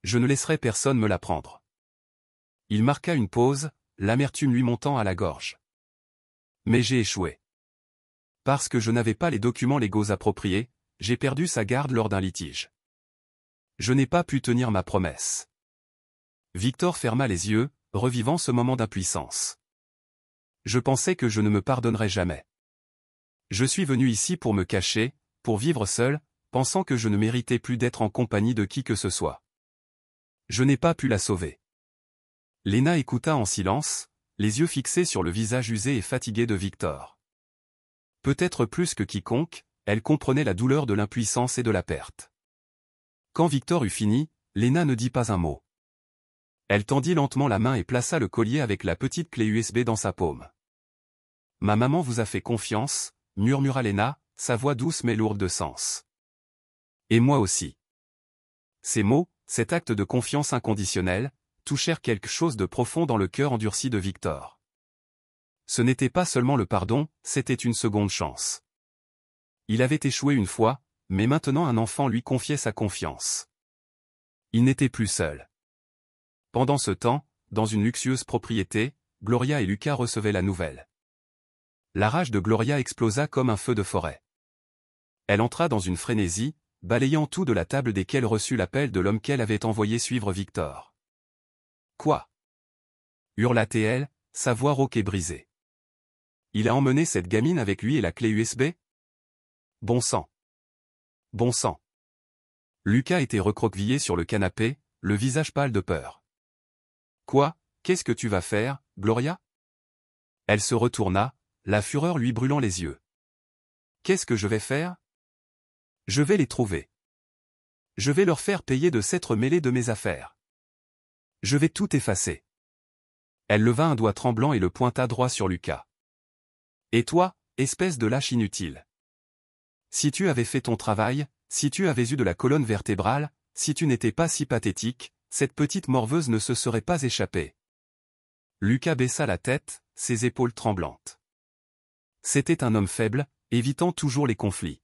Je ne laisserai personne me la prendre. Il marqua une pause, l'amertume lui montant à la gorge. Mais j'ai échoué. Parce que je n'avais pas les documents légaux appropriés, j'ai perdu sa garde lors d'un litige. Je n'ai pas pu tenir ma promesse. Victor ferma les yeux, revivant ce moment d'impuissance. Je pensais que je ne me pardonnerais jamais. Je suis venu ici pour me cacher, pour vivre seul, pensant que je ne méritais plus d'être en compagnie de qui que ce soit. Je n'ai pas pu la sauver. Lena écouta en silence, les yeux fixés sur le visage usé et fatigué de Victor. Peut-être plus que quiconque, elle comprenait la douleur de l'impuissance et de la perte. Quand Victor eut fini, Lena ne dit pas un mot. Elle tendit lentement la main et plaça le collier avec la petite clé USB dans sa paume. « Ma maman vous a fait confiance » murmura Lena, sa voix douce mais lourde de sens. « Et moi aussi. » Ces mots, cet acte de confiance inconditionnelle, touchèrent quelque chose de profond dans le cœur endurci de Victor. Ce n'était pas seulement le pardon, c'était une seconde chance. Il avait échoué une fois, mais maintenant un enfant lui confiait sa confiance. Il n'était plus seul. Pendant ce temps, dans une luxueuse propriété, Gloria et Lucas recevaient la nouvelle. La rage de Gloria explosa comme un feu de forêt. Elle entra dans une frénésie, balayant tout de la table dès qu'elle reçut l'appel de l'homme qu'elle avait envoyé suivre Victor. « Quoi » hurla-t-elle, sa voix rauque et brisée. « Il a emmené cette gamine avec lui et la clé USB ? Bon sang. Bon sang. » Lucas était recroquevillé sur le canapé, le visage pâle de peur. « Quoi, qu'est-ce que tu vas faire, Gloria ?» Elle se retourna, la fureur lui brûlant les yeux. « Qu'est-ce que je vais faire ? Je vais les trouver. Je vais leur faire payer de s'être mêlés de mes affaires. Je vais tout effacer. Elle leva un doigt tremblant et le pointa droit sur Lucas. « Et toi, espèce de lâche inutile. Si tu avais fait ton travail, si tu avais eu de la colonne vertébrale, si tu n'étais pas si pathétique, cette petite morveuse ne se serait pas échappée. » Lucas baissa la tête, ses épaules tremblantes. C'était un homme faible, évitant toujours les conflits.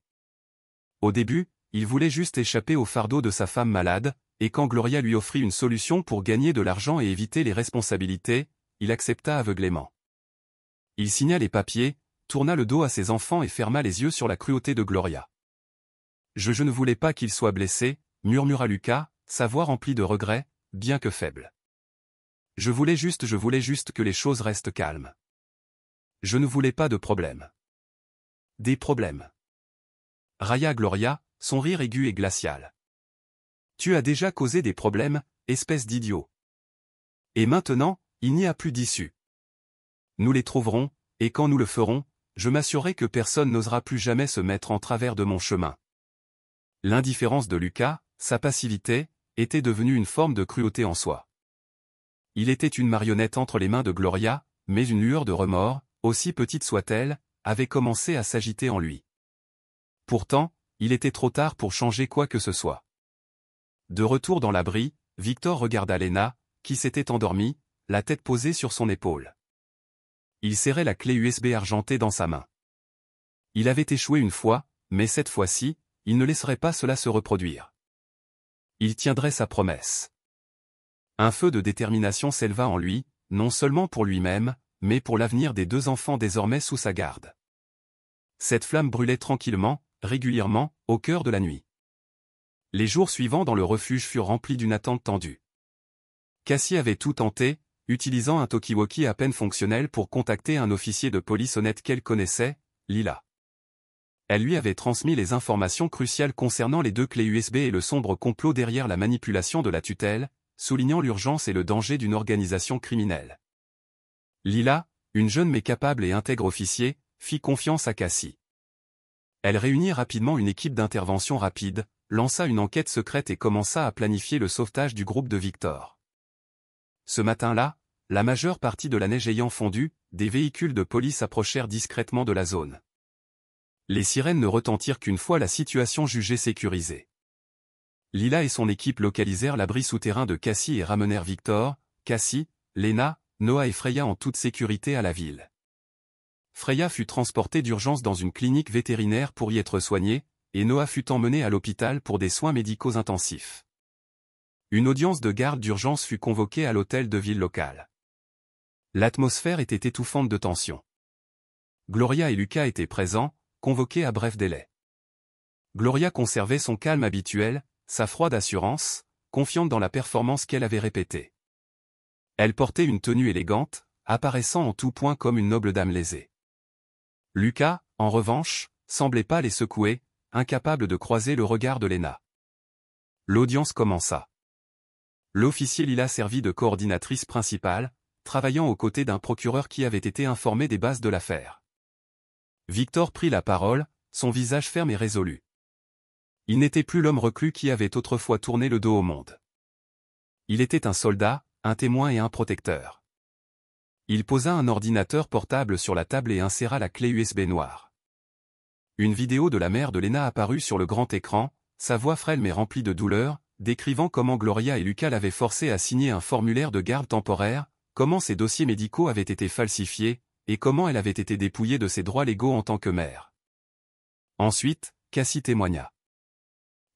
Au début, il voulait juste échapper au fardeau de sa femme malade, et quand Gloria lui offrit une solution pour gagner de l'argent et éviter les responsabilités, il accepta aveuglément. Il signa les papiers, tourna le dos à ses enfants et ferma les yeux sur la cruauté de Gloria. « Je ne voulais pas qu'il soit blessé, » murmura Lucas, sa voix remplie de regret, bien que faible. « Je voulais juste que les choses restent calmes. Je ne voulais pas de problème. » « Des problèmes. » railla Gloria, son rire aigu et glacial. « Tu as déjà causé des problèmes, espèce d'idiot. Et maintenant, il n'y a plus d'issue. Nous les trouverons, et quand nous le ferons, je m'assurerai que personne n'osera plus jamais se mettre en travers de mon chemin. » L'indifférence de Lucas, sa passivité, était devenue une forme de cruauté en soi. Il était une marionnette entre les mains de Gloria, mais une lueur de remords, aussi petite soit-elle, avait commencé à s'agiter en lui. Pourtant, il était trop tard pour changer quoi que ce soit. De retour dans l'abri, Victor regarda Lena, qui s'était endormie, la tête posée sur son épaule. Il serrait la clé USB argentée dans sa main. Il avait échoué une fois, mais cette fois-ci, il ne laisserait pas cela se reproduire. Il tiendrait sa promesse. Un feu de détermination s'éleva en lui, non seulement pour lui-même, mais pour l'avenir des 2 enfants désormais sous sa garde. Cette flamme brûlait tranquillement, régulièrement, au cœur de la nuit. Les jours suivants dans le refuge furent remplis d'une attente tendue. Cassie avait tout tenté, utilisant un talkie-walkie à peine fonctionnel pour contacter un officier de police honnête qu'elle connaissait, Lila. Elle lui avait transmis les informations cruciales concernant les 2 clés USB et le sombre complot derrière la manipulation de la tutelle, soulignant l'urgence et le danger d'une organisation criminelle. Lila, une jeune mais capable et intègre officier, fit confiance à Cassie. Elle réunit rapidement une équipe d'intervention rapide, lança une enquête secrète et commença à planifier le sauvetage du groupe de Victor. Ce matin-là, la majeure partie de la neige ayant fondu, des véhicules de police approchèrent discrètement de la zone. Les sirènes ne retentirent qu'une fois la situation jugée sécurisée. Lila et son équipe localisèrent l'abri souterrain de Cassie et ramenèrent Victor, Cassie, Lena, Noah et Freya en toute sécurité à la ville. Freya fut transportée d'urgence dans une clinique vétérinaire pour y être soignée, et Noah fut emmené à l'hôpital pour des soins médicaux intensifs. Une audience de garde d'urgence fut convoquée à l'hôtel de ville local. L'atmosphère était étouffante de tension. Gloria et Lucas étaient présents, convoqués à bref délai. Gloria conservait son calme habituel, sa froide assurance, confiante dans la performance qu'elle avait répétée. Elle portait une tenue élégante, apparaissant en tout point comme une noble dame lésée. Lucas, en revanche, semblait pâle et secoué, incapable de croiser le regard de Lena. L'audience commença. L'officier Lila servit de coordinatrice principale, travaillant aux côtés d'un procureur qui avait été informé des bases de l'affaire. Victor prit la parole, son visage ferme et résolu. Il n'était plus l'homme reclus qui avait autrefois tourné le dos au monde. Il était un soldat, un témoin et un protecteur. Il posa un ordinateur portable sur la table et inséra la clé USB noire. Une vidéo de la mère de Lena apparut sur le grand écran, sa voix frêle mais remplie de douleur, décrivant comment Gloria et Lucas l'avaient forcée à signer un formulaire de garde temporaire, comment ses dossiers médicaux avaient été falsifiés, et comment elle avait été dépouillée de ses droits légaux en tant que mère. Ensuite, Cassie témoigna.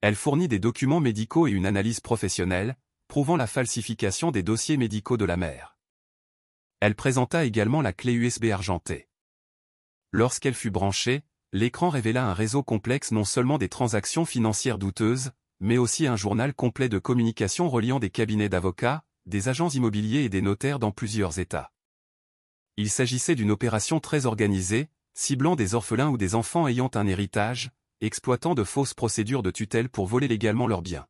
Elle fournit des documents médicaux et une analyse professionnelle, prouvant la falsification des dossiers médicaux de la mère. Elle présenta également la clé USB argentée. Lorsqu'elle fut branchée, l'écran révéla un réseau complexe non seulement des transactions financières douteuses, mais aussi un journal complet de communications reliant des cabinets d'avocats, des agents immobiliers et des notaires dans plusieurs États. Il s'agissait d'une opération très organisée, ciblant des orphelins ou des enfants ayant un héritage, exploitant de fausses procédures de tutelle pour voler légalement leurs biens.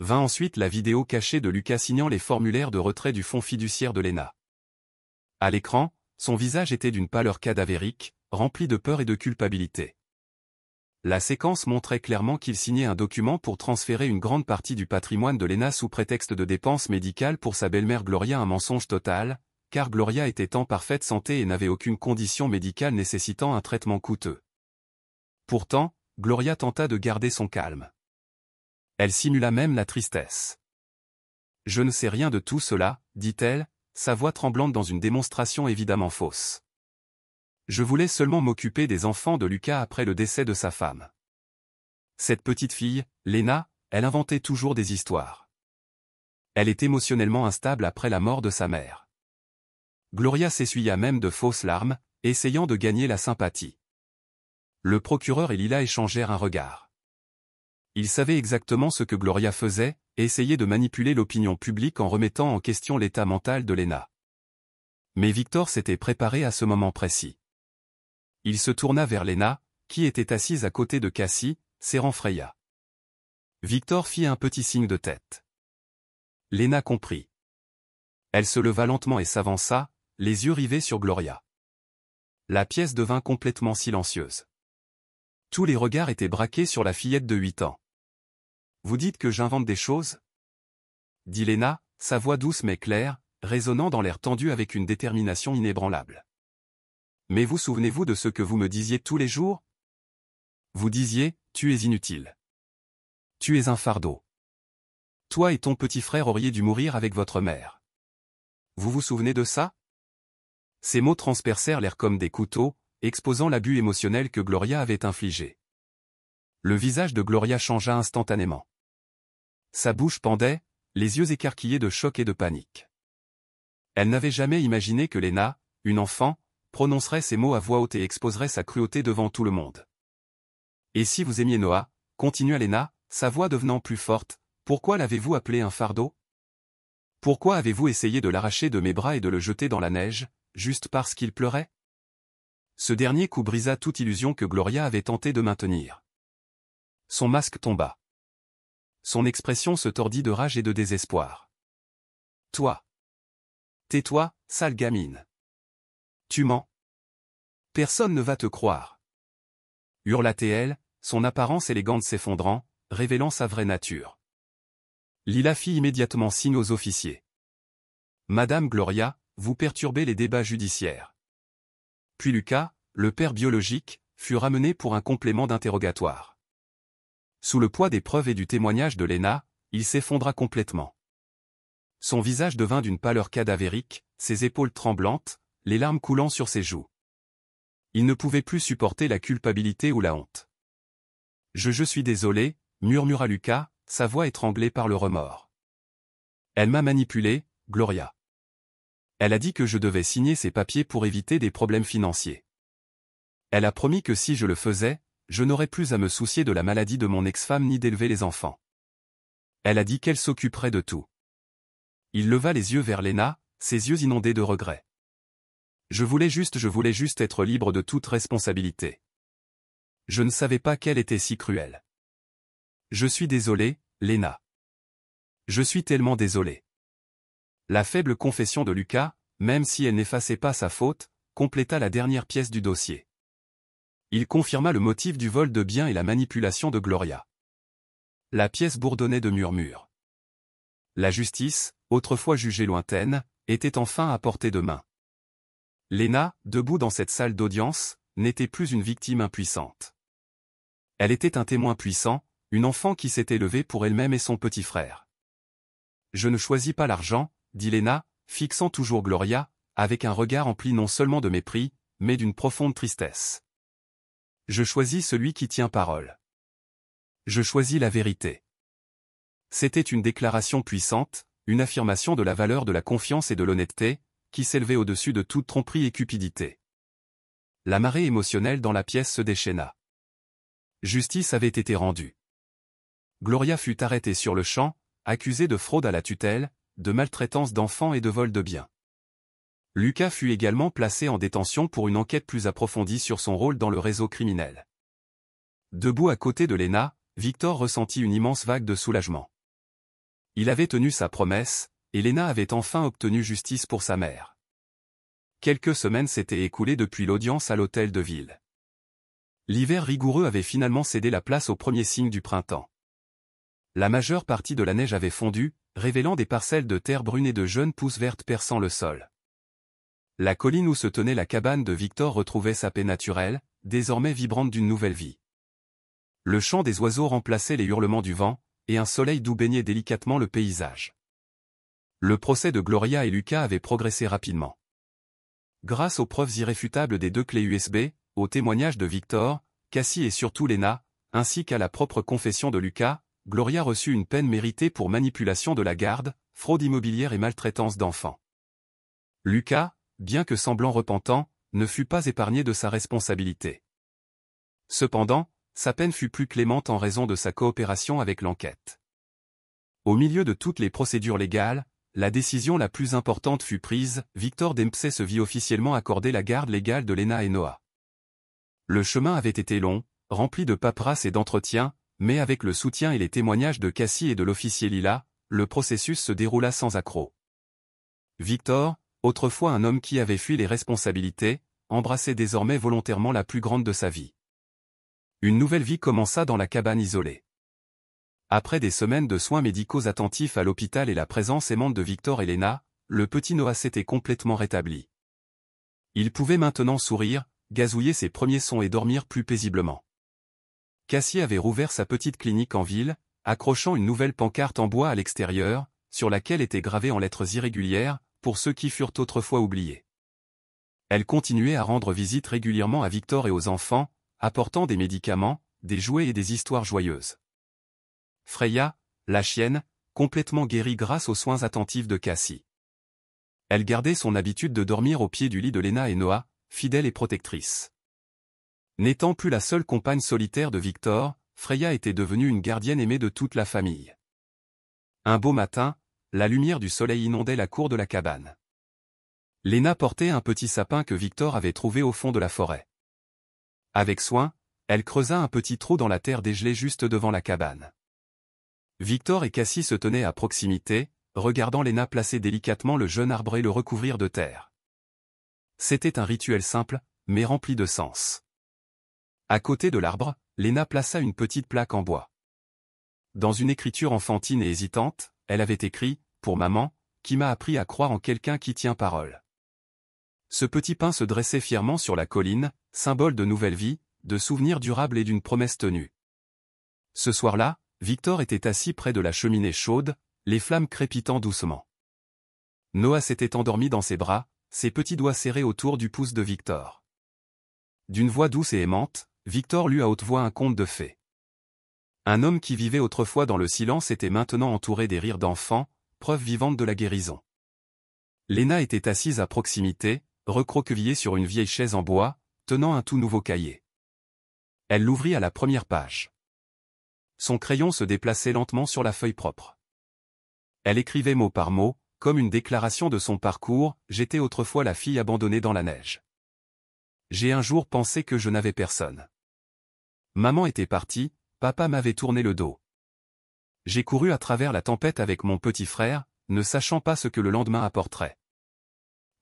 Vint ensuite la vidéo cachée de Lucas signant les formulaires de retrait du fonds fiduciaire de Lena. À l'écran, son visage était d'une pâleur cadavérique, rempli de peur et de culpabilité. La séquence montrait clairement qu'il signait un document pour transférer une grande partie du patrimoine de Lena sous prétexte de dépenses médicales pour sa belle-mère Gloria, un mensonge total, car Gloria était en parfaite santé et n'avait aucune condition médicale nécessitant un traitement coûteux. Pourtant, Gloria tenta de garder son calme. Elle simula même la tristesse. « Je ne sais rien de tout cela, dit-elle, sa voix tremblante dans une démonstration évidemment fausse. Je voulais seulement m'occuper des enfants de Lucas après le décès de sa femme. Cette petite fille, Lena, elle inventait toujours des histoires. Elle est émotionnellement instable après la mort de sa mère. » Gloria s'essuya même de fausses larmes, essayant de gagner la sympathie. Le procureur et Lila échangèrent un regard. Ils savaient exactement ce que Gloria faisait, et essayaient de manipuler l'opinion publique en remettant en question l'état mental de Lena. Mais Victor s'était préparé à ce moment précis. Il se tourna vers Lena, qui était assise à côté de Cassie, serrant Freya. Victor fit un petit signe de tête. Lena comprit. Elle se leva lentement et s'avança, les yeux rivés sur Gloria. La pièce devint complètement silencieuse. Tous les regards étaient braqués sur la fillette de 8 ans. « Vous dites que j'invente des choses ?» dit Lena, sa voix douce mais claire, résonnant dans l'air tendu avec une détermination inébranlable. « Mais vous souvenez-vous de ce que vous me disiez tous les jours ? Vous disiez, tu es inutile. Tu es un fardeau. Toi et ton petit frère auriez dû mourir avec votre mère. Vous vous souvenez de ça ? » Ces mots transpercèrent l'air comme des couteaux, exposant l'abus émotionnel que Gloria avait infligé. Le visage de Gloria changea instantanément. Sa bouche pendait, les yeux écarquillés de choc et de panique. Elle n'avait jamais imaginé que Lena, une enfant, prononcerait ces mots à voix haute et exposerait sa cruauté devant tout le monde. « Et si vous aimiez Noah, continua Lena, sa voix devenant plus forte, pourquoi l'avez-vous appelé un fardeau ? Pourquoi avez-vous essayé de l'arracher de mes bras et de le jeter dans la neige, juste parce qu'il pleurait ? » Ce dernier coup brisa toute illusion que Gloria avait tenté de maintenir. Son masque tomba. Son expression se tordit de rage et de désespoir. « Toi. Tais-toi, sale gamine. Tu mens. Personne ne va te croire. » hurla-t-elle, son apparence élégante s'effondrant, révélant sa vraie nature. Lila fit immédiatement signe aux officiers. « Madame Gloria, vous perturbez les débats judiciaires. » Puis Lucas, le père biologique, fut ramené pour un complément d'interrogatoire. Sous le poids des preuves et du témoignage de Lena, il s'effondra complètement. Son visage devint d'une pâleur cadavérique, ses épaules tremblantes, les larmes coulant sur ses joues. Il ne pouvait plus supporter la culpabilité ou la honte. « Je suis désolé, » murmura Lucas, sa voix étranglée par le remords. « Elle m'a manipulé, Gloria. Elle a dit que je devais signer ces papiers pour éviter des problèmes financiers. Elle a promis que si je le faisais, je n'aurais plus à me soucier de la maladie de mon ex-femme ni d'élever les enfants. Elle a dit qu'elle s'occuperait de tout. » Il leva les yeux vers Lena, ses yeux inondés de regret. Je voulais juste être libre de toute responsabilité. Je ne savais pas qu'elle était si cruelle. Je suis désolé, Lena. Je suis tellement désolé. » La faible confession de Lucas, même si elle n'effaçait pas sa faute, compléta la dernière pièce du dossier. Il confirma le motif du vol de biens et la manipulation de Gloria. La pièce bourdonnait de murmures. La justice, autrefois jugée lointaine, était enfin à portée de main. Lena, debout dans cette salle d'audience, n'était plus une victime impuissante. Elle était un témoin puissant, une enfant qui s'était levée pour elle-même et son petit frère. « Je ne choisis pas l'argent, » dit Lena, fixant toujours Gloria, avec un regard empli non seulement de mépris, mais d'une profonde tristesse. « Je choisis celui qui tient parole. Je choisis la vérité. » C'était une déclaration puissante, une affirmation de la valeur de la confiance et de l'honnêteté, qui s'élevait au-dessus de toute tromperie et cupidité. La marée émotionnelle dans la pièce se déchaîna. Justice avait été rendue. Gloria fut arrêtée sur le champ, accusée de fraude à la tutelle, de maltraitance d'enfants et de vol de biens. Lucas fut également placé en détention pour une enquête plus approfondie sur son rôle dans le réseau criminel. Debout à côté de Lena, Victor ressentit une immense vague de soulagement. Il avait tenu sa promesse, et Lena avait enfin obtenu justice pour sa mère. Quelques semaines s'étaient écoulées depuis l'audience à l'hôtel de ville. L'hiver rigoureux avait finalement cédé la place aux premiers signes du printemps. La majeure partie de la neige avait fondu, révélant des parcelles de terre brune et de jeunes pousses vertes perçant le sol. La colline où se tenait la cabane de Victor retrouvait sa paix naturelle, désormais vibrante d'une nouvelle vie. Le chant des oiseaux remplaçait les hurlements du vent, et un soleil doux baignait délicatement le paysage. Le procès de Gloria et Lucas avait progressé rapidement. Grâce aux preuves irréfutables des 2 clés USB, aux témoignages de Victor, Cassie et surtout Lena, ainsi qu'à la propre confession de Lucas, Gloria reçut une peine méritée pour manipulation de la garde, fraude immobilière et maltraitance d'enfants. Lucas, bien que semblant repentant, ne fut pas épargné de sa responsabilité. Cependant, sa peine fut plus clémente en raison de sa coopération avec l'enquête. Au milieu de toutes les procédures légales, la décision la plus importante fut prise, Victor Dempsey se vit officiellement accorder la garde légale de Lena et Noah. Le chemin avait été long, rempli de paperasse et d'entretiens, mais avec le soutien et les témoignages de Cassie et de l'officier Lila, le processus se déroula sans accroc. Victor, autrefois un homme qui avait fui les responsabilités, embrassait désormais volontairement la plus grande de sa vie. Une nouvelle vie commença dans la cabane isolée. Après des semaines de soins médicaux attentifs à l'hôpital et la présence aimante de Victor et Lena, le petit Noah s'était complètement rétabli. Il pouvait maintenant sourire, gazouiller ses premiers sons et dormir plus paisiblement. Cassie avait rouvert sa petite clinique en ville, accrochant une nouvelle pancarte en bois à l'extérieur, sur laquelle était gravée en lettres irrégulières, pour ceux qui furent autrefois oubliés. Elle continuait à rendre visite régulièrement à Victor et aux enfants, apportant des médicaments, des jouets et des histoires joyeuses. Freya, la chienne, complètement guérie grâce aux soins attentifs de Cassie. Elle gardait son habitude de dormir au pied du lit de Lena et Noah, fidèle et protectrice. N'étant plus la seule compagne solitaire de Victor, Freya était devenue une gardienne aimée de toute la famille. Un beau matin, la lumière du soleil inondait la cour de la cabane. Lena portait un petit sapin que Victor avait trouvé au fond de la forêt. Avec soin, elle creusa un petit trou dans la terre dégelée juste devant la cabane. Victor et Cassie se tenaient à proximité, regardant Lena placer délicatement le jeune arbre et le recouvrir de terre. C'était un rituel simple, mais rempli de sens. À côté de l'arbre, Lena plaça une petite plaque en bois. Dans une écriture enfantine et hésitante, elle avait écrit « Pour maman, qui m'a appris à croire en quelqu'un qui tient parole ». Ce petit pin se dressait fièrement sur la colline, symbole de nouvelle vie, de souvenirs durables et d'une promesse tenue. Ce soir-là, Victor était assis près de la cheminée chaude, les flammes crépitant doucement. Noah s'était endormi dans ses bras, ses petits doigts serrés autour du pouce de Victor. D'une voix douce et aimante, Victor lut à haute voix un conte de fées. Un homme qui vivait autrefois dans le silence était maintenant entouré des rires d'enfants, preuve vivante de la guérison. Lena était assise à proximité, recroquevillée sur une vieille chaise en bois, tenant un tout nouveau cahier. Elle l'ouvrit à la première page. Son crayon se déplaçait lentement sur la feuille propre. Elle écrivait mot par mot, comme une déclaration de son parcours, « J'étais autrefois la fille abandonnée dans la neige. J'ai un jour pensé que je n'avais personne. Maman était partie, papa m'avait tourné le dos. J'ai couru à travers la tempête avec mon petit frère, ne sachant pas ce que le lendemain apporterait.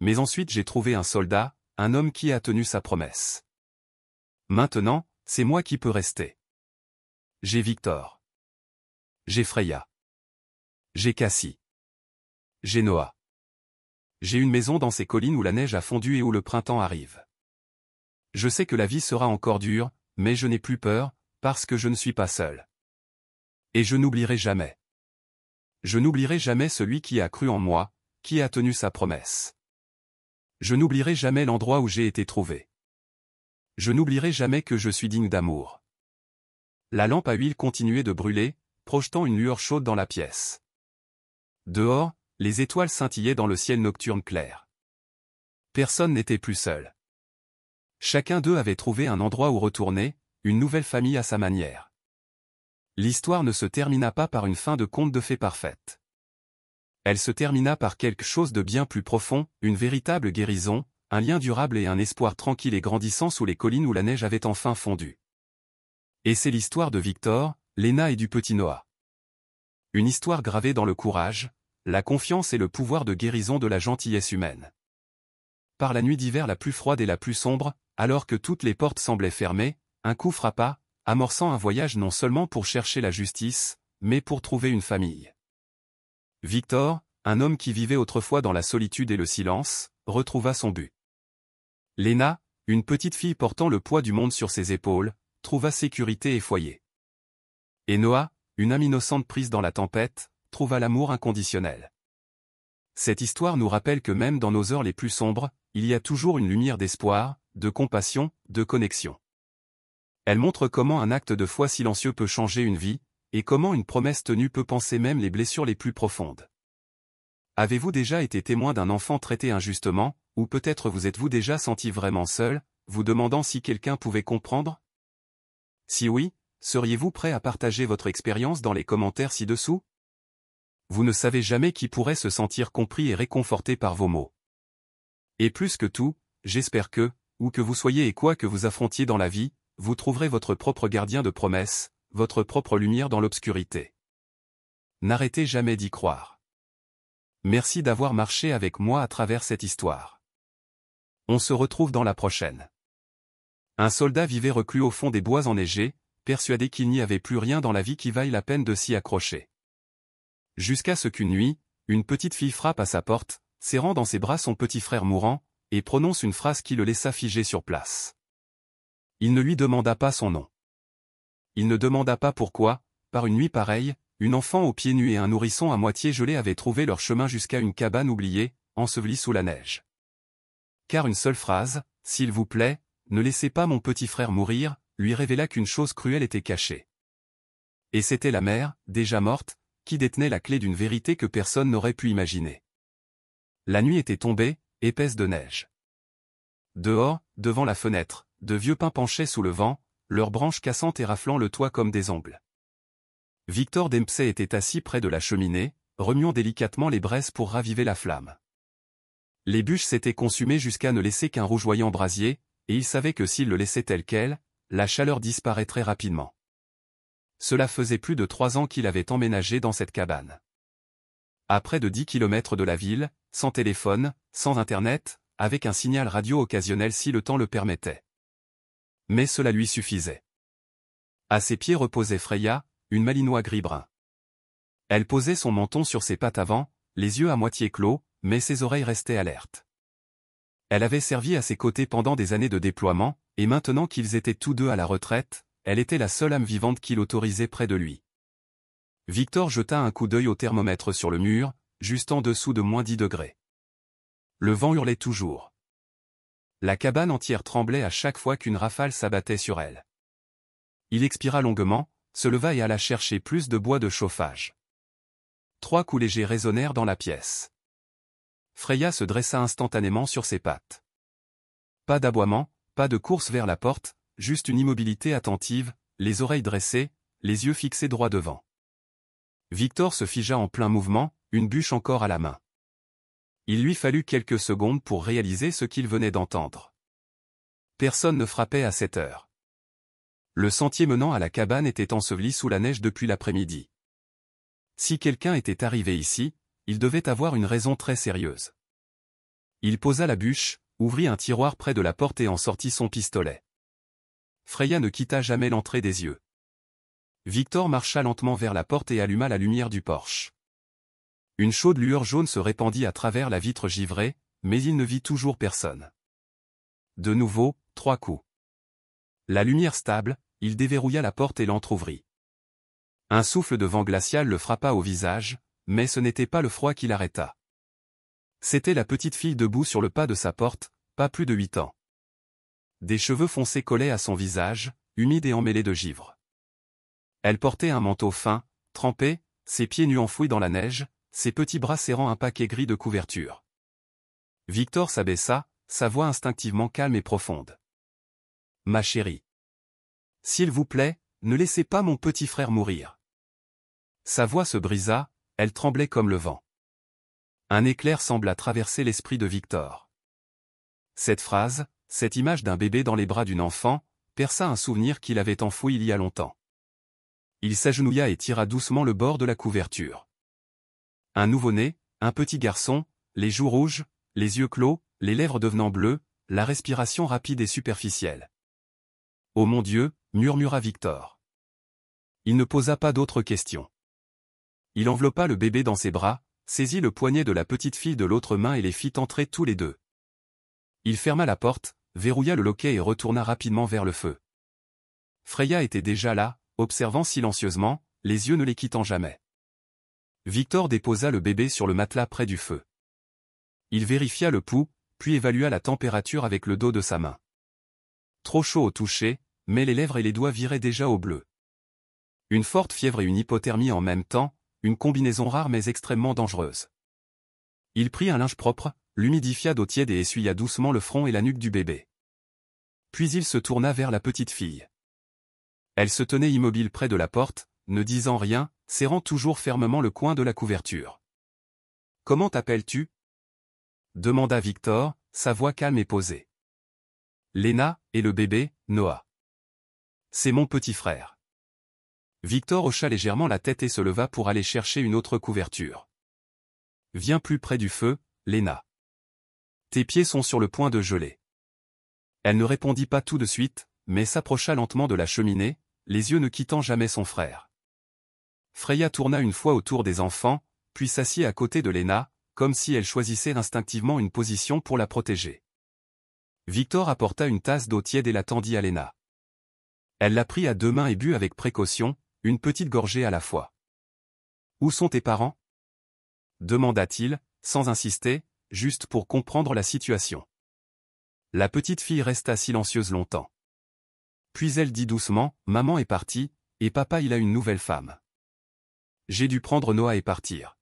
Mais ensuite j'ai trouvé un soldat, un homme qui a tenu sa promesse. Maintenant, c'est moi qui peux rester. J'ai Victor. J'ai Freya. J'ai Cassie. J'ai Noah. J'ai une maison dans ces collines où la neige a fondu et où le printemps arrive. Je sais que la vie sera encore dure, mais je n'ai plus peur, parce que je ne suis pas seul. Et je n'oublierai jamais. Je n'oublierai jamais celui qui a cru en moi, qui a tenu sa promesse. Je n'oublierai jamais l'endroit où j'ai été trouvé. Je n'oublierai jamais que je suis digne d'amour. La lampe à huile continuait de brûler, projetant une lueur chaude dans la pièce. Dehors, les étoiles scintillaient dans le ciel nocturne clair. Personne n'était plus seul. Chacun d'eux avait trouvé un endroit où retourner, une nouvelle famille à sa manière. L'histoire ne se termina pas par une fin de conte de fées parfaite. Elle se termina par quelque chose de bien plus profond, une véritable guérison, un lien durable et un espoir tranquille et grandissant sous les collines où la neige avait enfin fondu. Et c'est l'histoire de Victor, Lena et du petit Noah. Une histoire gravée dans le courage, la confiance et le pouvoir de guérison de la gentillesse humaine. Par la nuit d'hiver la plus froide et la plus sombre, alors que toutes les portes semblaient fermées, un coup frappa, amorçant un voyage non seulement pour chercher la justice, mais pour trouver une famille. Victor, un homme qui vivait autrefois dans la solitude et le silence, retrouva son but. Léna, une petite fille portant le poids du monde sur ses épaules, trouva sécurité et foyer. Et Noah, une âme innocente prise dans la tempête, trouva l'amour inconditionnel. Cette histoire nous rappelle que même dans nos heures les plus sombres, il y a toujours une lumière d'espoir, de compassion, de connexion. Elle montre comment un acte de foi silencieux peut changer une vie, et comment une promesse tenue peut panser même les blessures les plus profondes. Avez-vous déjà été témoin d'un enfant traité injustement, ou peut-être vous êtes-vous déjà senti vraiment seul, vous demandant si quelqu'un pouvait comprendre? Si oui, seriez-vous prêt à partager votre expérience dans les commentaires ci-dessous? Vous ne savez jamais qui pourrait se sentir compris et réconforté par vos mots. Et plus que tout, j'espère que, où que vous soyez et quoi que vous affrontiez dans la vie, vous trouverez votre propre gardien de promesses, votre propre lumière dans l'obscurité. N'arrêtez jamais d'y croire. Merci d'avoir marché avec moi à travers cette histoire. On se retrouve dans la prochaine. Un soldat vivait reclus au fond des bois enneigés, persuadé qu'il n'y avait plus rien dans la vie qui vaille la peine de s'y accrocher. Jusqu'à ce qu'une nuit, une petite fille frappe à sa porte, serrant dans ses bras son petit frère mourant, et prononce une phrase qui le laissa figé sur place. Il ne lui demanda pas son nom. Il ne demanda pas pourquoi, par une nuit pareille, une enfant aux pieds nus et un nourrisson à moitié gelé avaient trouvé leur chemin jusqu'à une cabane oubliée, ensevelie sous la neige. Car une seule phrase, « S'il vous plaît, ne laissez pas mon petit frère mourir », lui révéla qu'une chose cruelle était cachée. Et c'était la mère, déjà morte, qui détenait la clé d'une vérité que personne n'aurait pu imaginer. La nuit était tombée, épaisse de neige. Dehors, devant la fenêtre, de vieux pins penchaient sous le vent, leurs branches cassantes et raflant le toit comme des ongles. Victor Dempsey était assis près de la cheminée, remuant délicatement les braises pour raviver la flamme. Les bûches s'étaient consumées jusqu'à ne laisser qu'un rougeoyant brasier, et il savait que s'il le laissait tel quel, la chaleur disparaîtrait rapidement. Cela faisait plus de 3 ans qu'il avait emménagé dans cette cabane. À près de 10 kilomètres de la ville, sans téléphone, sans internet, avec un signal radio occasionnel si le temps le permettait. Mais cela lui suffisait. À ses pieds reposait Freya, une malinois gris-brun. Elle posait son menton sur ses pattes avant, les yeux à moitié clos, mais ses oreilles restaient alertes. Elle avait servi à ses côtés pendant des années de déploiement, et maintenant qu'ils étaient tous deux à la retraite, elle était la seule âme vivante qu'il autorisait près de lui. Victor jeta un coup d'œil au thermomètre sur le mur, juste en dessous de -10 degrés. Le vent hurlait toujours. La cabane entière tremblait à chaque fois qu'une rafale s'abattait sur elle. Il expira longuement, se leva et alla chercher plus de bois de chauffage. 3 coups légers résonnèrent dans la pièce. Freya se dressa instantanément sur ses pattes. Pas d'aboiement, pas de course vers la porte, juste une immobilité attentive, les oreilles dressées, les yeux fixés droit devant. Victor se figea en plein mouvement, une bûche encore à la main. Il lui fallut quelques secondes pour réaliser ce qu'il venait d'entendre. Personne ne frappait à cette heure. Le sentier menant à la cabane était enseveli sous la neige depuis l'après-midi. Si quelqu'un était arrivé ici, il devait avoir une raison très sérieuse. Il posa la bûche, ouvrit un tiroir près de la porte et en sortit son pistolet. Freya ne quitta jamais l'entrée des yeux. Victor marcha lentement vers la porte et alluma la lumière du porche. Une chaude lueur jaune se répandit à travers la vitre givrée, mais il ne vit toujours personne. De nouveau, 3 coups. La lumière stable, il déverrouilla la porte et l'entr'ouvrit. Un souffle de vent glacial le frappa au visage, mais ce n'était pas le froid qui l'arrêta. C'était la petite fille debout sur le pas de sa porte, pas plus de 8 ans. Des cheveux foncés collaient à son visage, humide et emmêlé de givre. Elle portait un manteau fin, trempé, ses pieds nus enfouis dans la neige, ses petits bras serrant un paquet gris de couverture. Victor s'abaissa, sa voix instinctivement calme et profonde. « Ma chérie. S'il vous plaît, ne laissez pas mon petit frère mourir. » Sa voix se brisa, elle tremblait comme le vent. Un éclair sembla traverser l'esprit de Victor. Cette phrase, cette image d'un bébé dans les bras d'une enfant, perça un souvenir qu'il avait enfoui il y a longtemps. Il s'agenouilla et tira doucement le bord de la couverture. Un nouveau-né, un petit garçon, les joues rouges, les yeux clos, les lèvres devenant bleues, la respiration rapide et superficielle. « Oh mon Dieu !» murmura Victor. Il ne posa pas d'autres questions. Il enveloppa le bébé dans ses bras, saisit le poignet de la petite fille de l'autre main et les fit entrer tous les deux. Il ferma la porte, verrouilla le loquet et retourna rapidement vers le feu. Freya était déjà là, observant silencieusement, les yeux ne les quittant jamais. Victor déposa le bébé sur le matelas près du feu. Il vérifia le pouls, puis évalua la température avec le dos de sa main. Trop chaud au toucher, mais les lèvres et les doigts viraient déjà au bleu. Une forte fièvre et une hypothermie en même temps, une combinaison rare mais extrêmement dangereuse. Il prit un linge propre, l'humidifia d'eau tiède et essuya doucement le front et la nuque du bébé. Puis il se tourna vers la petite fille. Elle se tenait immobile près de la porte, ne disant rien, serrant toujours fermement le coin de la couverture. « Comment t'appelles-tu » demanda Victor, sa voix calme et posée. « Lena, et le bébé, Noah. C'est mon petit frère. » Victor hocha légèrement la tête et se leva pour aller chercher une autre couverture. « Viens plus près du feu, Lena. Tes pieds sont sur le point de geler. » Elle ne répondit pas tout de suite, mais s'approcha lentement de la cheminée, les yeux ne quittant jamais son frère. Freya tourna une fois autour des enfants, puis s'assit à côté de Lena, comme si elle choisissait instinctivement une position pour la protéger. Victor apporta une tasse d'eau tiède et la tendit à Lena. Elle la prit à deux mains et but avec précaution, une petite gorgée à la fois. « Où sont tes parents » demanda-t-il, sans insister, juste pour comprendre la situation. La petite fille resta silencieuse longtemps. Puis elle dit doucement, « Maman est partie, et papa il a une nouvelle femme. J'ai dû prendre Noah et partir. »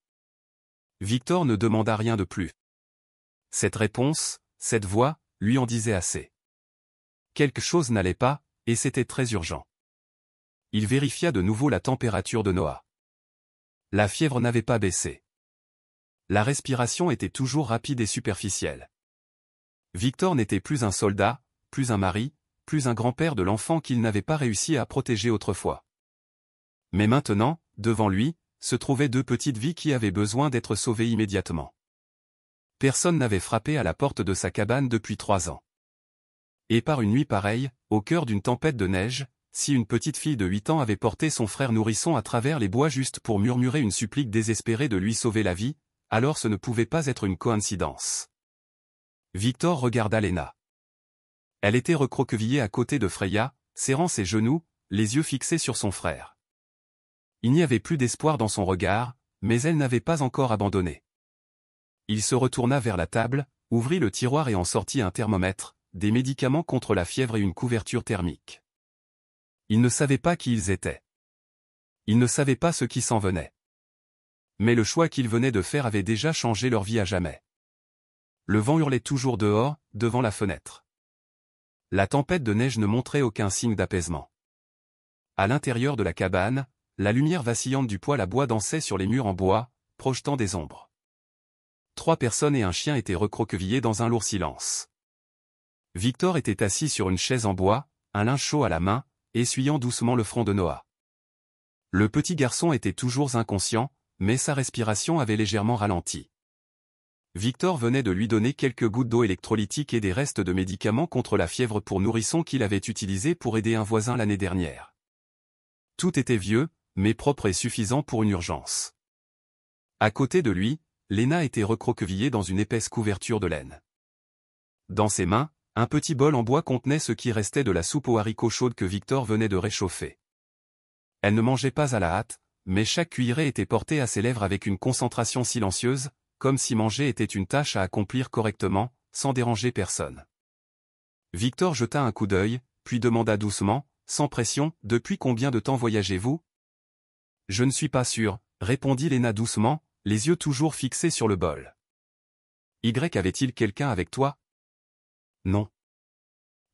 Victor ne demanda rien de plus. Cette réponse, cette voix, lui en disait assez. Quelque chose n'allait pas, et c'était très urgent. Il vérifia de nouveau la température de Noah. La fièvre n'avait pas baissé. La respiration était toujours rapide et superficielle. Victor n'était plus un soldat, plus un mari, plus un grand-père de l'enfant qu'il n'avait pas réussi à protéger autrefois. Mais maintenant, devant lui, se trouvaient deux petites vies qui avaient besoin d'être sauvées immédiatement. Personne n'avait frappé à la porte de sa cabane depuis 3 ans. Et par une nuit pareille, au cœur d'une tempête de neige, si une petite fille de 8 ans avait porté son frère nourrisson à travers les bois juste pour murmurer une supplique désespérée de lui sauver la vie, alors ce ne pouvait pas être une coïncidence. Victor regarda Lena. Elle était recroquevillée à côté de Freya, serrant ses genoux, les yeux fixés sur son frère. Il n'y avait plus d'espoir dans son regard, mais elle n'avait pas encore abandonné. Il se retourna vers la table, ouvrit le tiroir et en sortit un thermomètre, des médicaments contre la fièvre et une couverture thermique. Il ne savait pas qui ils étaient. Il ne savait pas ce qui s'en venait. Mais le choix qu'il venait de faire avait déjà changé leur vie à jamais. Le vent hurlait toujours dehors, devant la fenêtre. La tempête de neige ne montrait aucun signe d'apaisement. À l'intérieur de la cabane, la lumière vacillante du poêle à bois dansait sur les murs en bois, projetant des ombres. 3 personnes et un chien étaient recroquevillés dans un lourd silence. Victor était assis sur une chaise en bois, un linge chaud à la main, essuyant doucement le front de Noah. Le petit garçon était toujours inconscient, mais sa respiration avait légèrement ralenti. Victor venait de lui donner quelques gouttes d'eau électrolytique et des restes de médicaments contre la fièvre pour nourrisson qu'il avait utilisés pour aider un voisin l'année dernière. Tout était vieux, mais propre et suffisant pour une urgence. À côté de lui, Lena était recroquevillée dans une épaisse couverture de laine. Dans ses mains, un petit bol en bois contenait ce qui restait de la soupe aux haricots chaude que Victor venait de réchauffer. Elle ne mangeait pas à la hâte, mais chaque cuillerée était portée à ses lèvres avec une concentration silencieuse, comme si manger était une tâche à accomplir correctement, sans déranger personne. Victor jeta un coup d'œil, puis demanda doucement, sans pression, « Depuis combien de temps voyagez-vous » ? « Je ne suis pas sûr, » répondit Lena doucement, les yeux toujours fixés sur le bol. « Y avait-il quelqu'un avec toi » ? « Non.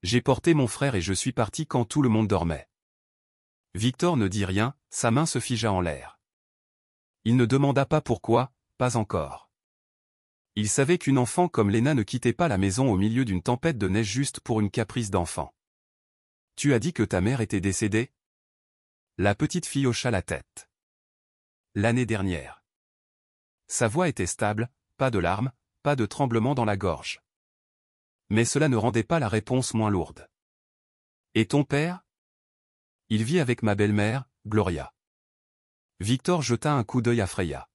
J'ai porté mon frère et je suis parti quand tout le monde dormait. » Victor ne dit rien, sa main se figea en l'air. Il ne demanda pas pourquoi, pas encore. Il savait qu'une enfant comme Lena ne quittait pas la maison au milieu d'une tempête de neige juste pour une caprice d'enfant. « Tu as dit que ta mère était décédée » La petite fille hocha la tête. « L'année dernière. » Sa voix était stable, pas de larmes, pas de tremblement dans la gorge. Mais cela ne rendait pas la réponse moins lourde. « Et ton père » ? « Il vit avec ma belle-mère, Gloria. » Victor jeta un coup d'œil à Freya.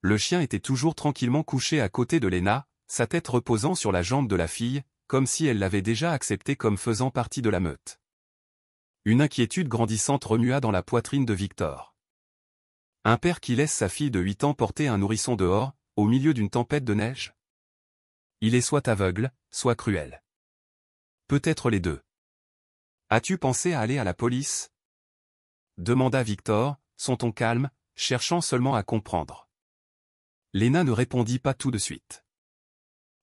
Le chien était toujours tranquillement couché à côté de Lena, sa tête reposant sur la jambe de la fille, comme si elle l'avait déjà accepté comme faisant partie de la meute. Une inquiétude grandissante remua dans la poitrine de Victor. Un père qui laisse sa fille de 8 ans porter un nourrisson dehors, au milieu d'une tempête de neige? Il est soit aveugle, soit cruel. Peut-être les deux. As-tu pensé à aller à la police? Demanda Victor, son ton calme, cherchant seulement à comprendre. Léna ne répondit pas tout de suite.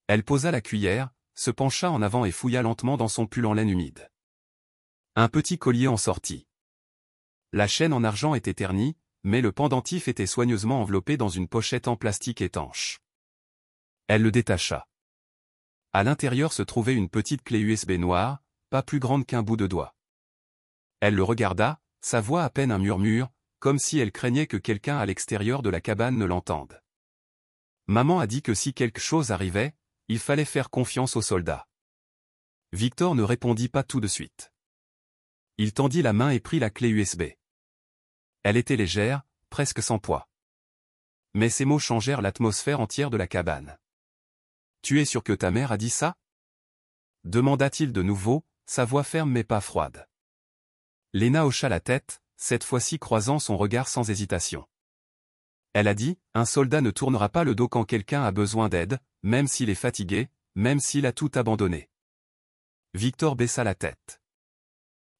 Elle posa la cuillère, se pencha en avant et fouilla lentement dans son pull en laine humide. Un petit collier en sortit. La chaîne en argent était ternie, mais le pendentif était soigneusement enveloppé dans une pochette en plastique étanche. Elle le détacha. À l'intérieur se trouvait une petite clé USB noire, pas plus grande qu'un bout de doigt. Elle le regarda, sa voix à peine un murmure, comme si elle craignait que quelqu'un à l'extérieur de la cabane ne l'entende. Maman a dit que si quelque chose arrivait, il fallait faire confiance aux soldats. Victor ne répondit pas tout de suite. Il tendit la main et prit la clé USB. Elle était légère, presque sans poids. Mais ces mots changèrent l'atmosphère entière de la cabane. « Tu es sûr que ta mère a dit ça ?» demanda-t-il de nouveau, sa voix ferme mais pas froide. Léna hocha la tête, cette fois-ci croisant son regard sans hésitation. Elle a dit, un soldat ne tournera pas le dos quand quelqu'un a besoin d'aide, même s'il est fatigué, même s'il a tout abandonné. Victor baissa la tête.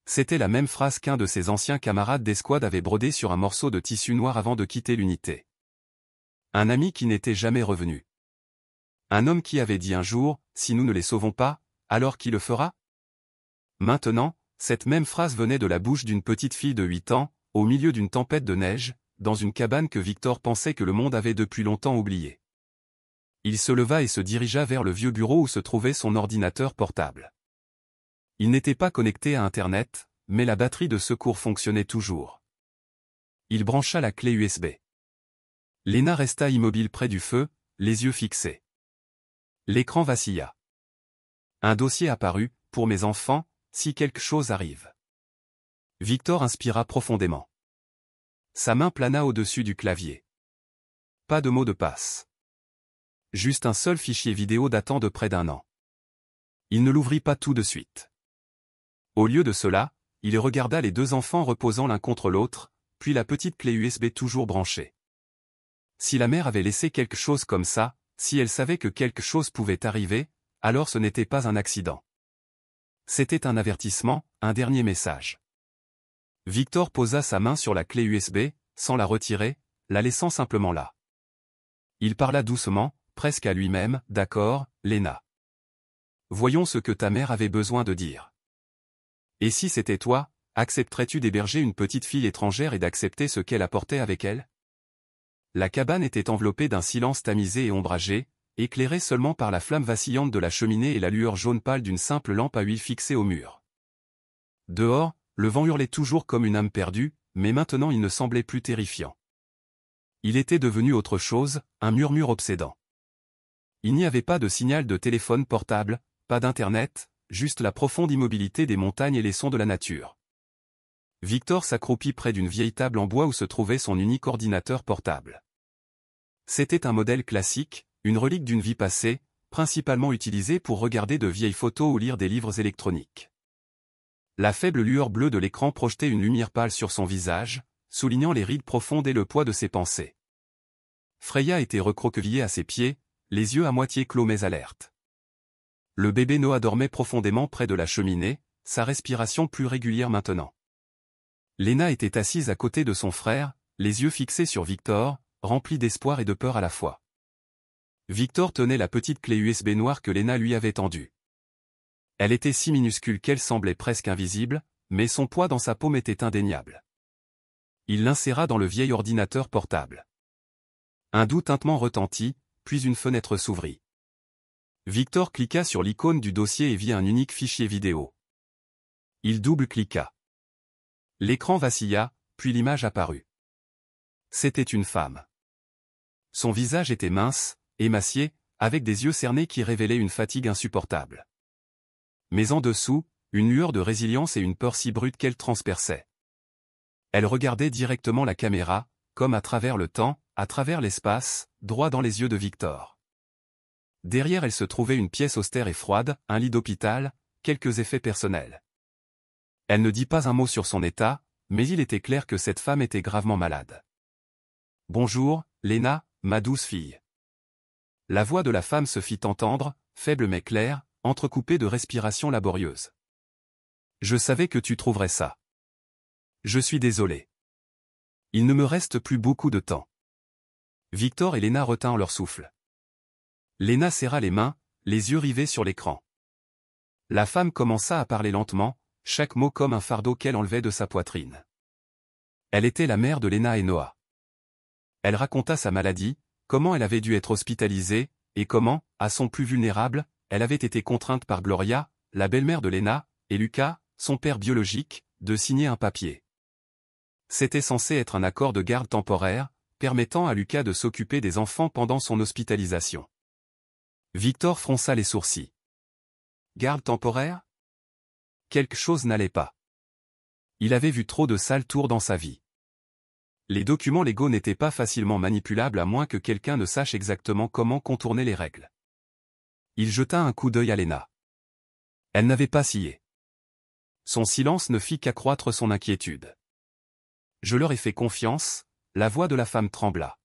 C'était la même phrase qu'un de ses anciens camarades d'escouade avait brodée sur un morceau de tissu noir avant de quitter l'unité. Un ami qui n'était jamais revenu. Un homme qui avait dit un jour, si nous ne les sauvons pas, alors qui le fera? Maintenant, cette même phrase venait de la bouche d'une petite fille de 8 ans, au milieu d'une tempête de neige, dans une cabane que Victor pensait que le monde avait depuis longtemps oubliée. Il se leva et se dirigea vers le vieux bureau où se trouvait son ordinateur portable. Il n'était pas connecté à Internet, mais la batterie de secours fonctionnait toujours. Il brancha la clé USB. Léna resta immobile près du feu, les yeux fixés. L'écran vacilla. Un dossier apparut, pour mes enfants, si quelque chose arrive. Victor inspira profondément. Sa main plana au-dessus du clavier. Pas de mot de passe. Juste un seul fichier vidéo datant de près d'1 an. Il ne l'ouvrit pas tout de suite. Au lieu de cela, il regarda les deux enfants reposant l'un contre l'autre, puis la petite clé USB toujours branchée. Si la mère avait laissé quelque chose comme ça, si elle savait que quelque chose pouvait arriver, alors ce n'était pas un accident. C'était un avertissement, un dernier message. Victor posa sa main sur la clé USB, sans la retirer, la laissant simplement là. Il parla doucement, presque à lui-même, « D'accord, Léna. Voyons ce que ta mère avait besoin de dire. Et si c'était toi, accepterais-tu d'héberger une petite fille étrangère et d'accepter ce qu'elle apportait avec elle ?» La cabane était enveloppée d'un silence tamisé et ombragé, éclairé seulement par la flamme vacillante de la cheminée et la lueur jaune pâle d'une simple lampe à huile fixée au mur. Dehors, le vent hurlait toujours comme une âme perdue, mais maintenant il ne semblait plus terrifiant. Il était devenu autre chose, un murmure obsédant. Il n'y avait pas de signal de téléphone portable, pas d'internet, juste la profonde immobilité des montagnes et les sons de la nature. Victor s'accroupit près d'une vieille table en bois où se trouvait son unique ordinateur portable. C'était un modèle classique, une relique d'une vie passée, principalement utilisée pour regarder de vieilles photos ou lire des livres électroniques. La faible lueur bleue de l'écran projetait une lumière pâle sur son visage, soulignant les rides profondes et le poids de ses pensées. Freya était recroquevillée à ses pieds, les yeux à moitié clos mais alertes. Le bébé Noah dormait profondément près de la cheminée, sa respiration plus régulière maintenant. Léna était assise à côté de son frère, les yeux fixés sur Victor, remplis d'espoir et de peur à la fois. Victor tenait la petite clé USB noire que Léna lui avait tendue. Elle était si minuscule qu'elle semblait presque invisible, mais son poids dans sa paume était indéniable. Il l'inséra dans le vieil ordinateur portable. Un doux tintement retentit, puis une fenêtre s'ouvrit. Victor cliqua sur l'icône du dossier et vit un unique fichier vidéo. Il double-cliqua. L'écran vacilla, puis l'image apparut. C'était une femme. Son visage était mince, émacié, avec des yeux cernés qui révélaient une fatigue insupportable. Mais en dessous, une lueur de résilience et une peur si brute qu'elle transperçait. Elle regardait directement la caméra, comme à travers le temps, à travers l'espace, droit dans les yeux de Victor. Derrière elle se trouvait une pièce austère et froide, un lit d'hôpital, quelques effets personnels. Elle ne dit pas un mot sur son état, mais il était clair que cette femme était gravement malade. « Bonjour, Léna, ma douce fille. » La voix de la femme se fit entendre, faible mais claire, entrecoupée de respirations laborieuses. « Je savais que tu trouverais ça. Je suis désolé. Il ne me reste plus beaucoup de temps. » Victor et Léna retinrent leur souffle. Léna serra les mains, les yeux rivés sur l'écran. La femme commença à parler lentement, chaque mot comme un fardeau qu'elle enlevait de sa poitrine. Elle était la mère de Léna et Noah. Elle raconta sa maladie, comment elle avait dû être hospitalisée, et comment, à son plus vulnérable, elle avait été contrainte par Gloria, la belle-mère de Léna, et Lucas, son père biologique, de signer un papier. C'était censé être un accord de garde temporaire, permettant à Lucas de s'occuper des enfants pendant son hospitalisation. Victor fronça les sourcils. Garde temporaire? Quelque chose n'allait pas. Il avait vu trop de sales tours dans sa vie. Les documents légaux n'étaient pas facilement manipulables à moins que quelqu'un ne sache exactement comment contourner les règles. Il jeta un coup d'œil à Léna. Elle n'avait pas scié. Son silence ne fit qu'accroître son inquiétude. Je leur ai fait confiance, la voix de la femme trembla.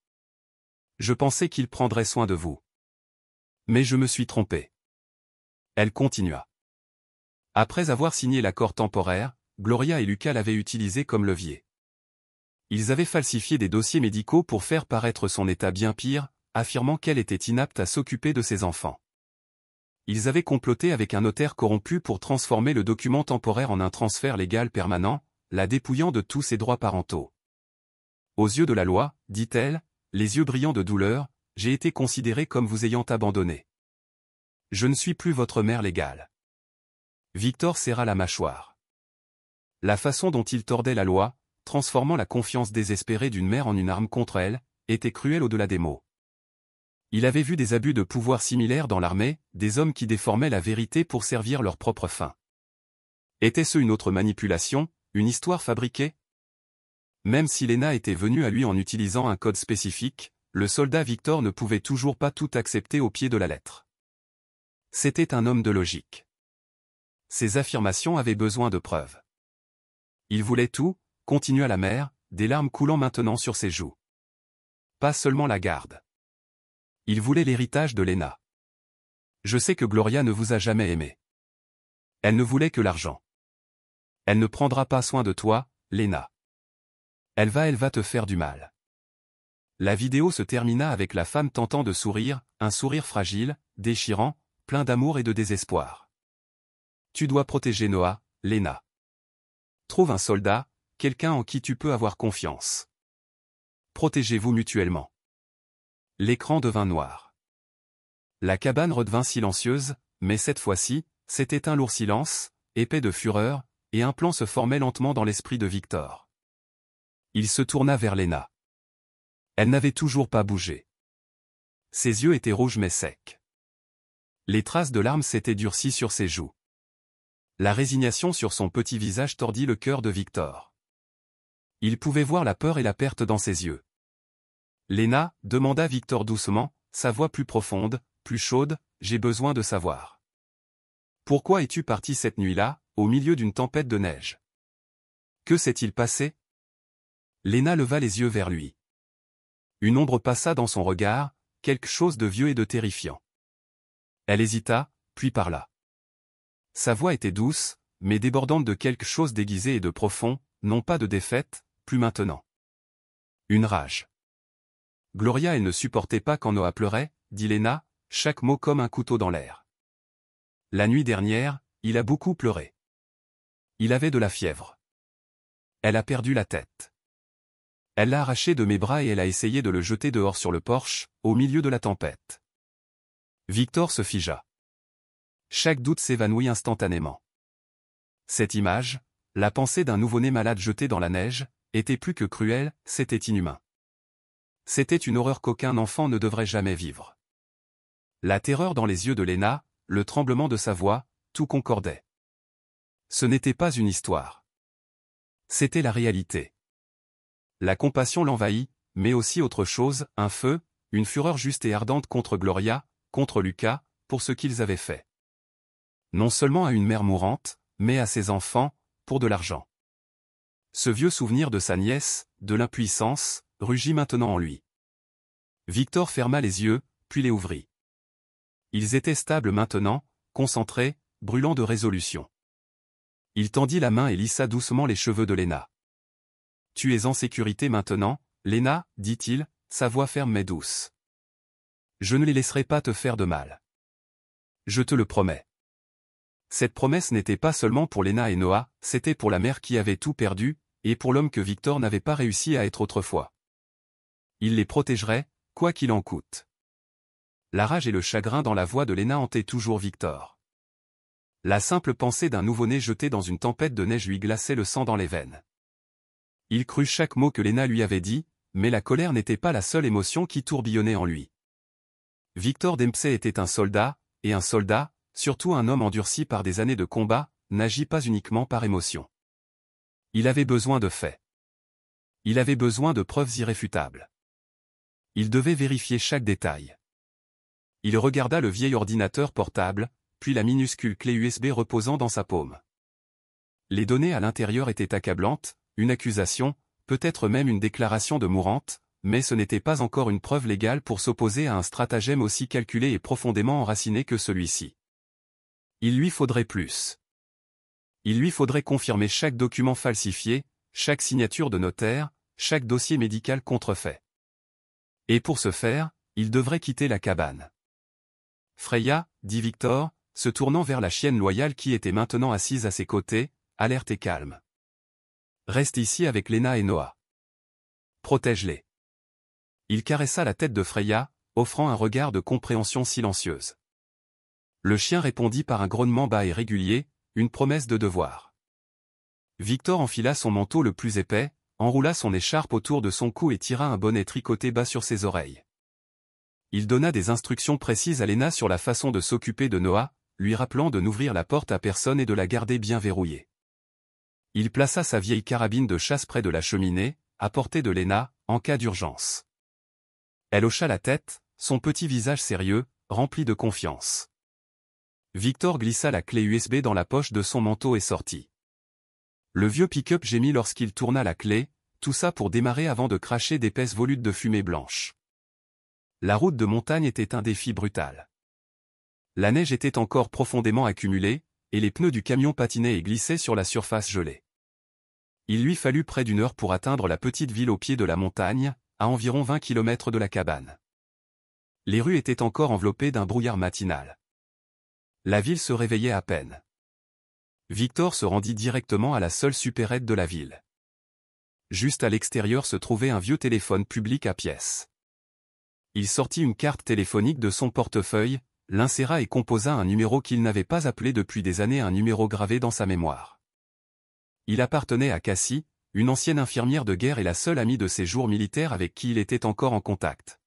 Je pensais qu'ils prendraient soin de vous. Mais je me suis trompé. Elle continua. Après avoir signé l'accord temporaire, Gloria et Lucas l'avaient utilisé comme levier. Ils avaient falsifié des dossiers médicaux pour faire paraître son état bien pire, affirmant qu'elle était inapte à s'occuper de ses enfants. Ils avaient comploté avec un notaire corrompu pour transformer le document temporaire en un transfert légal permanent, la dépouillant de tous ses droits parentaux. Aux yeux de la loi, dit-elle, les yeux brillants de douleur, j'ai été considérée comme vous ayant abandonné. Je ne suis plus votre mère légale. Victor serra la mâchoire. La façon dont il tordait la loi, transformant la confiance désespérée d'une mère en une arme contre elle, était cruelle au-delà des mots. Il avait vu des abus de pouvoir similaires dans l'armée, des hommes qui déformaient la vérité pour servir leurs propres fins. Était-ce une autre manipulation, une histoire fabriquée? Même si Léna était venue à lui en utilisant un code spécifique, le soldat Victor ne pouvait toujours pas tout accepter au pied de la lettre. C'était un homme de logique. Ses affirmations avaient besoin de preuves. Il voulait tout, continua la mère, des larmes coulant maintenant sur ses joues. Pas seulement la garde. Il voulait l'héritage de Léna. Je sais que Gloria ne vous a jamais aimé. Elle ne voulait que l'argent. Elle ne prendra pas soin de toi, Léna. Elle va te faire du mal. La vidéo se termina avec la femme tentant de sourire, un sourire fragile, déchirant, plein d'amour et de désespoir. Tu dois protéger Noah, Léna. Trouve un soldat, quelqu'un en qui tu peux avoir confiance. Protégez-vous mutuellement. L'écran devint noir. La cabane redevint silencieuse, mais cette fois-ci, c'était un lourd silence, épais de fureur, et un plan se formait lentement dans l'esprit de Victor. Il se tourna vers Léna. Elle n'avait toujours pas bougé. Ses yeux étaient rouges mais secs. Les traces de larmes s'étaient durcies sur ses joues. La résignation sur son petit visage tordit le cœur de Victor. Il pouvait voir la peur et la perte dans ses yeux. Léna, demanda Victor doucement, sa voix plus profonde, plus chaude, j'ai besoin de savoir. Pourquoi es-tu partie cette nuit-là, au milieu d'une tempête de neige? Que s'est-il passé? Léna leva les yeux vers lui. Une ombre passa dans son regard, quelque chose de vieux et de terrifiant. Elle hésita, puis parla. Sa voix était douce, mais débordante de quelque chose d'aiguisé et de profond, non pas de défaite, plus maintenant. Une rage. Gloria, elle ne supportait pas quand Noah pleurait, dit Léna, chaque mot comme un couteau dans l'air. La nuit dernière, il a beaucoup pleuré. Il avait de la fièvre. Elle a perdu la tête. Elle l'a arraché de mes bras et elle a essayé de le jeter dehors sur le porche, au milieu de la tempête. Victor se figea. Chaque doute s'évanouit instantanément. Cette image, la pensée d'un nouveau-né malade jeté dans la neige, était plus que cruelle, c'était inhumain. C'était une horreur qu'aucun enfant ne devrait jamais vivre. La terreur dans les yeux de Léna, le tremblement de sa voix, tout concordait. Ce n'était pas une histoire. C'était la réalité. La compassion l'envahit, mais aussi autre chose, un feu, une fureur juste et ardente contre Gloria, contre Lucas, pour ce qu'ils avaient fait. Non seulement à une mère mourante, mais à ses enfants, pour de l'argent. Ce vieux souvenir de sa nièce, de l'impuissance, rugit maintenant en lui. Victor ferma les yeux, puis les ouvrit. Ils étaient stables maintenant, concentrés, brûlants de résolution. Il tendit la main et lissa doucement les cheveux de Léna. « Tu es en sécurité maintenant, Léna, dit-il, sa voix ferme mais douce. Je ne les laisserai pas te faire de mal. Je te le promets. » Cette promesse n'était pas seulement pour Léna et Noah, c'était pour la mère qui avait tout perdu, et pour l'homme que Victor n'avait pas réussi à être autrefois. Il les protégerait, quoi qu'il en coûte. La rage et le chagrin dans la voix de Léna hantaient toujours Victor. La simple pensée d'un nouveau-né jeté dans une tempête de neige lui glaçait le sang dans les veines. Il crut chaque mot que Léna lui avait dit, mais la colère n'était pas la seule émotion qui tourbillonnait en lui. Victor Dempsey était un soldat, et un soldat, surtout un homme endurci par des années de combat, n'agit pas uniquement par émotion. Il avait besoin de faits. Il avait besoin de preuves irréfutables. Il devait vérifier chaque détail. Il regarda le vieil ordinateur portable, puis la minuscule clé USB reposant dans sa paume. Les données à l'intérieur étaient accablantes, une accusation, peut-être même une déclaration de mourante, mais ce n'était pas encore une preuve légale pour s'opposer à un stratagème aussi calculé et profondément enraciné que celui-ci. Il lui faudrait plus. Il lui faudrait confirmer chaque document falsifié, chaque signature de notaire, chaque dossier médical contrefait. Et pour ce faire, il devrait quitter la cabane. Freya, dit Victor, se tournant vers la chienne loyale qui était maintenant assise à ses côtés, alerte et calme. Reste ici avec Léna et Noah. Protège-les. Il caressa la tête de Freya, offrant un regard de compréhension silencieuse. Le chien répondit par un grognement bas et régulier, une promesse de devoir. Victor enfila son manteau le plus épais, enroula son écharpe autour de son cou et tira un bonnet tricoté bas sur ses oreilles. Il donna des instructions précises à Léna sur la façon de s'occuper de Noah, lui rappelant de n'ouvrir la porte à personne et de la garder bien verrouillée. Il plaça sa vieille carabine de chasse près de la cheminée, à portée de Léna, en cas d'urgence. Elle hocha la tête, son petit visage sérieux, rempli de confiance. Victor glissa la clé USB dans la poche de son manteau et sortit. Le vieux pick-up gémit lorsqu'il tourna la clé, tout ça pour démarrer avant de cracher d'épaisses volutes de fumée blanche. La route de montagne était un défi brutal. La neige était encore profondément accumulée, et les pneus du camion patinaient et glissaient sur la surface gelée. Il lui fallut près d'une heure pour atteindre la petite ville au pied de la montagne, à environ 20 km de la cabane. Les rues étaient encore enveloppées d'un brouillard matinal. La ville se réveillait à peine. Victor se rendit directement à la seule supérette de la ville. Juste à l'extérieur se trouvait un vieux téléphone public à pièces. Il sortit une carte téléphonique de son portefeuille, l'inséra et composa un numéro qu'il n'avait pas appelé depuis des années, un numéro gravé dans sa mémoire. Il appartenait à Cassie, une ancienne infirmière de guerre et la seule amie de ses jours militaires avec qui il était encore en contact.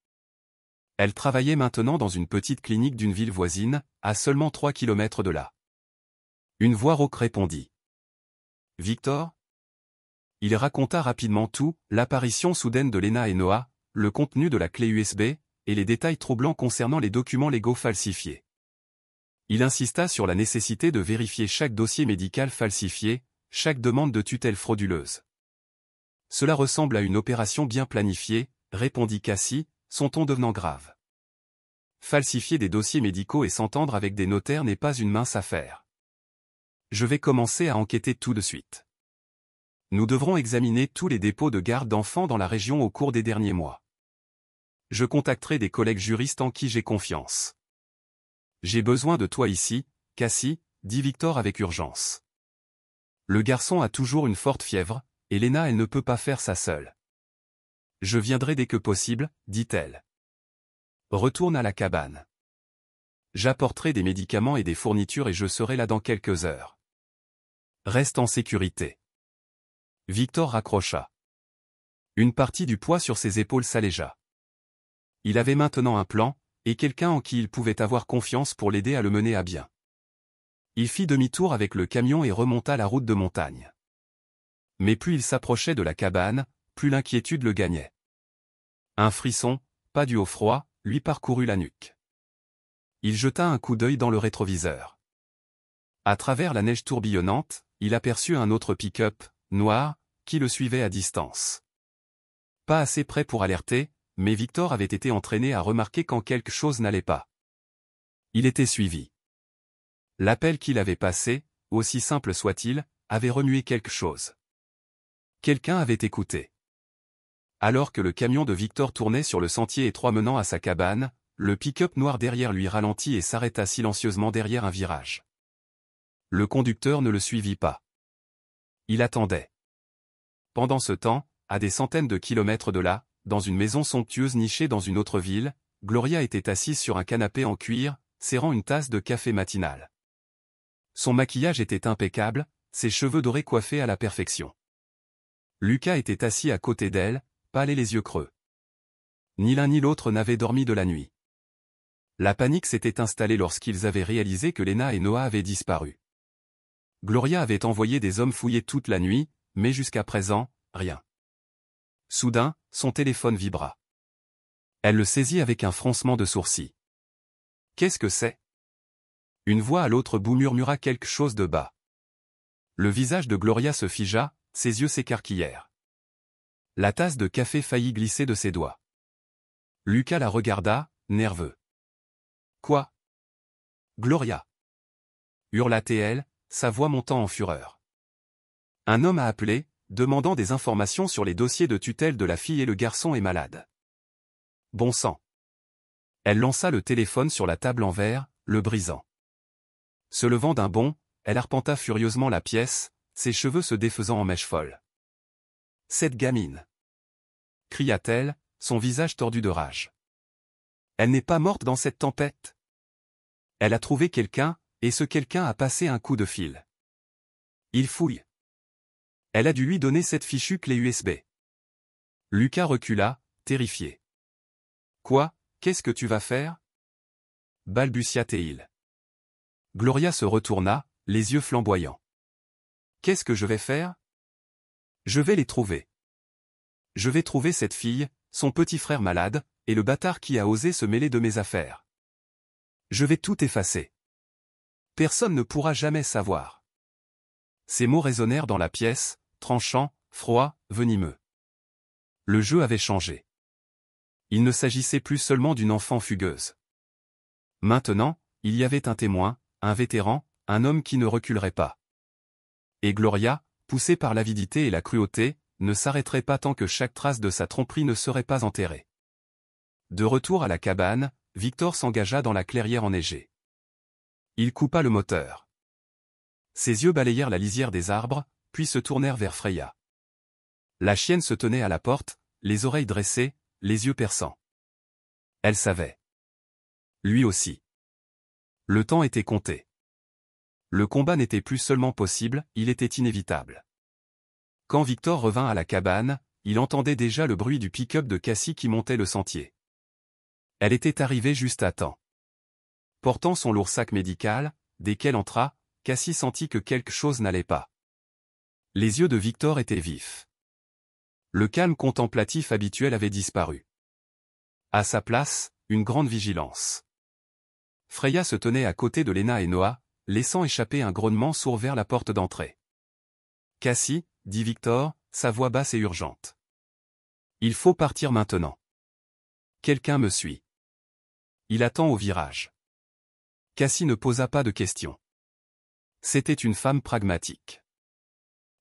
Elle travaillait maintenant dans une petite clinique d'une ville voisine, à seulement 3 km de là. Une voix rauque répondit. « Victor ?» Il raconta rapidement tout, l'apparition soudaine de Léna et Noah, le contenu de la clé USB, et les détails troublants concernant les documents légaux falsifiés. Il insista sur la nécessité de vérifier chaque dossier médical falsifié, chaque demande de tutelle frauduleuse. « Cela ressemble à une opération bien planifiée, » répondit Cassie, son ton devenant grave. Falsifier des dossiers médicaux et s'entendre avec des notaires n'est pas une mince affaire. Je vais commencer à enquêter tout de suite. Nous devrons examiner tous les dépôts de garde d'enfants dans la région au cours des derniers mois. Je contacterai des collègues juristes en qui j'ai confiance. J'ai besoin de toi ici, Cassie, dit Victor avec urgence. Le garçon a toujours une forte fièvre, et Léna elle ne peut pas faire ça seule. Je viendrai dès que possible, dit-elle. Retourne à la cabane. J'apporterai des médicaments et des fournitures et je serai là dans quelques heures. Reste en sécurité. Victor raccrocha. Une partie du poids sur ses épaules s'allégea. Il avait maintenant un plan, et quelqu'un en qui il pouvait avoir confiance pour l'aider à le mener à bien. Il fit demi-tour avec le camion et remonta la route de montagne. Mais plus il s'approchait de la cabane, plus l'inquiétude le gagnait. Un frisson, pas dû au froid, lui parcourut la nuque. Il jeta un coup d'œil dans le rétroviseur. À travers la neige tourbillonnante, il aperçut un autre pick-up, noir, qui le suivait à distance. Pas assez près pour alerter, mais Victor avait été entraîné à remarquer quand quelque chose n'allait pas. Il était suivi. L'appel qu'il avait passé, aussi simple soit-il, avait remué quelque chose. Quelqu'un avait écouté. Alors que le camion de Victor tournait sur le sentier étroit menant à sa cabane, le pick-up noir derrière lui ralentit et s'arrêta silencieusement derrière un virage. Le conducteur ne le suivit pas. Il attendait. Pendant ce temps, à des centaines de kilomètres de là, dans une maison somptueuse nichée dans une autre ville, Gloria était assise sur un canapé en cuir, serrant une tasse de café matinal. Son maquillage était impeccable, ses cheveux dorés coiffés à la perfection. Lucas était assis à côté d'elle, pâle et les yeux creux. Ni l'un ni l'autre n'avaient dormi de la nuit. La panique s'était installée lorsqu'ils avaient réalisé que Lena et Noah avaient disparu. Gloria avait envoyé des hommes fouiller toute la nuit, mais jusqu'à présent, rien. Soudain, son téléphone vibra. Elle le saisit avec un froncement de sourcils. Qu'est-ce que c'est? Une voix à l'autre bout murmura quelque chose de bas. Le visage de Gloria se figea, ses yeux s'écarquillèrent. La tasse de café faillit glisser de ses doigts. Lucas la regarda, nerveux. Quoi? Gloria! Hurla-t-elle, sa voix montant en fureur. Un homme a appelé, demandant des informations sur les dossiers de tutelle de la fille et le garçon est malade. Bon sang! Elle lança le téléphone sur la table en verre, le brisant. Se levant d'un bond, elle arpenta furieusement la pièce, ses cheveux se défaisant en mèches folles. Cette gamine! Cria-t-elle, son visage tordu de rage. Elle n'est pas morte dans cette tempête. Elle a trouvé quelqu'un, et ce quelqu'un a passé un coup de fil. Il fouille. Elle a dû lui donner cette fichue clé USB. Lucas recula, terrifié. Quoi, qu'est-ce que tu vas faire? Balbutia-t-il. Gloria se retourna, les yeux flamboyants. Qu'est-ce que je vais faire? Je vais les trouver. Je vais trouver cette fille, son petit frère malade, et le bâtard qui a osé se mêler de mes affaires. Je vais tout effacer. Personne ne pourra jamais savoir. Ces mots résonnèrent dans la pièce, tranchants, froids, venimeux. Le jeu avait changé. Il ne s'agissait plus seulement d'une enfant fugueuse. Maintenant, il y avait un témoin, un vétéran, un homme qui ne reculerait pas. Et Gloria, poussée par l'avidité et la cruauté, ne s'arrêterait pas tant que chaque trace de sa tromperie ne serait pas enterrée. De retour à la cabane, Victor s'engagea dans la clairière enneigée. Il coupa le moteur. Ses yeux balayèrent la lisière des arbres, puis se tournèrent vers Freya. La chienne se tenait à la porte, les oreilles dressées, les yeux perçants. Elle savait. Lui aussi. Le temps était compté. Le combat n'était plus seulement possible, il était inévitable. Quand Victor revint à la cabane, il entendait déjà le bruit du pick-up de Cassie qui montait le sentier. Elle était arrivée juste à temps. Portant son lourd sac médical, dès qu'elle entra, Cassie sentit que quelque chose n'allait pas. Les yeux de Victor étaient vifs. Le calme contemplatif habituel avait disparu. À sa place, une grande vigilance. Freya se tenait à côté de Lena et Noah, laissant échapper un grognement sourd vers la porte d'entrée. « Cassie, » dit Victor, sa voix basse et urgente. « Il faut partir maintenant. Quelqu'un me suit. Il attend au virage. » Cassie ne posa pas de questions. C'était une femme pragmatique.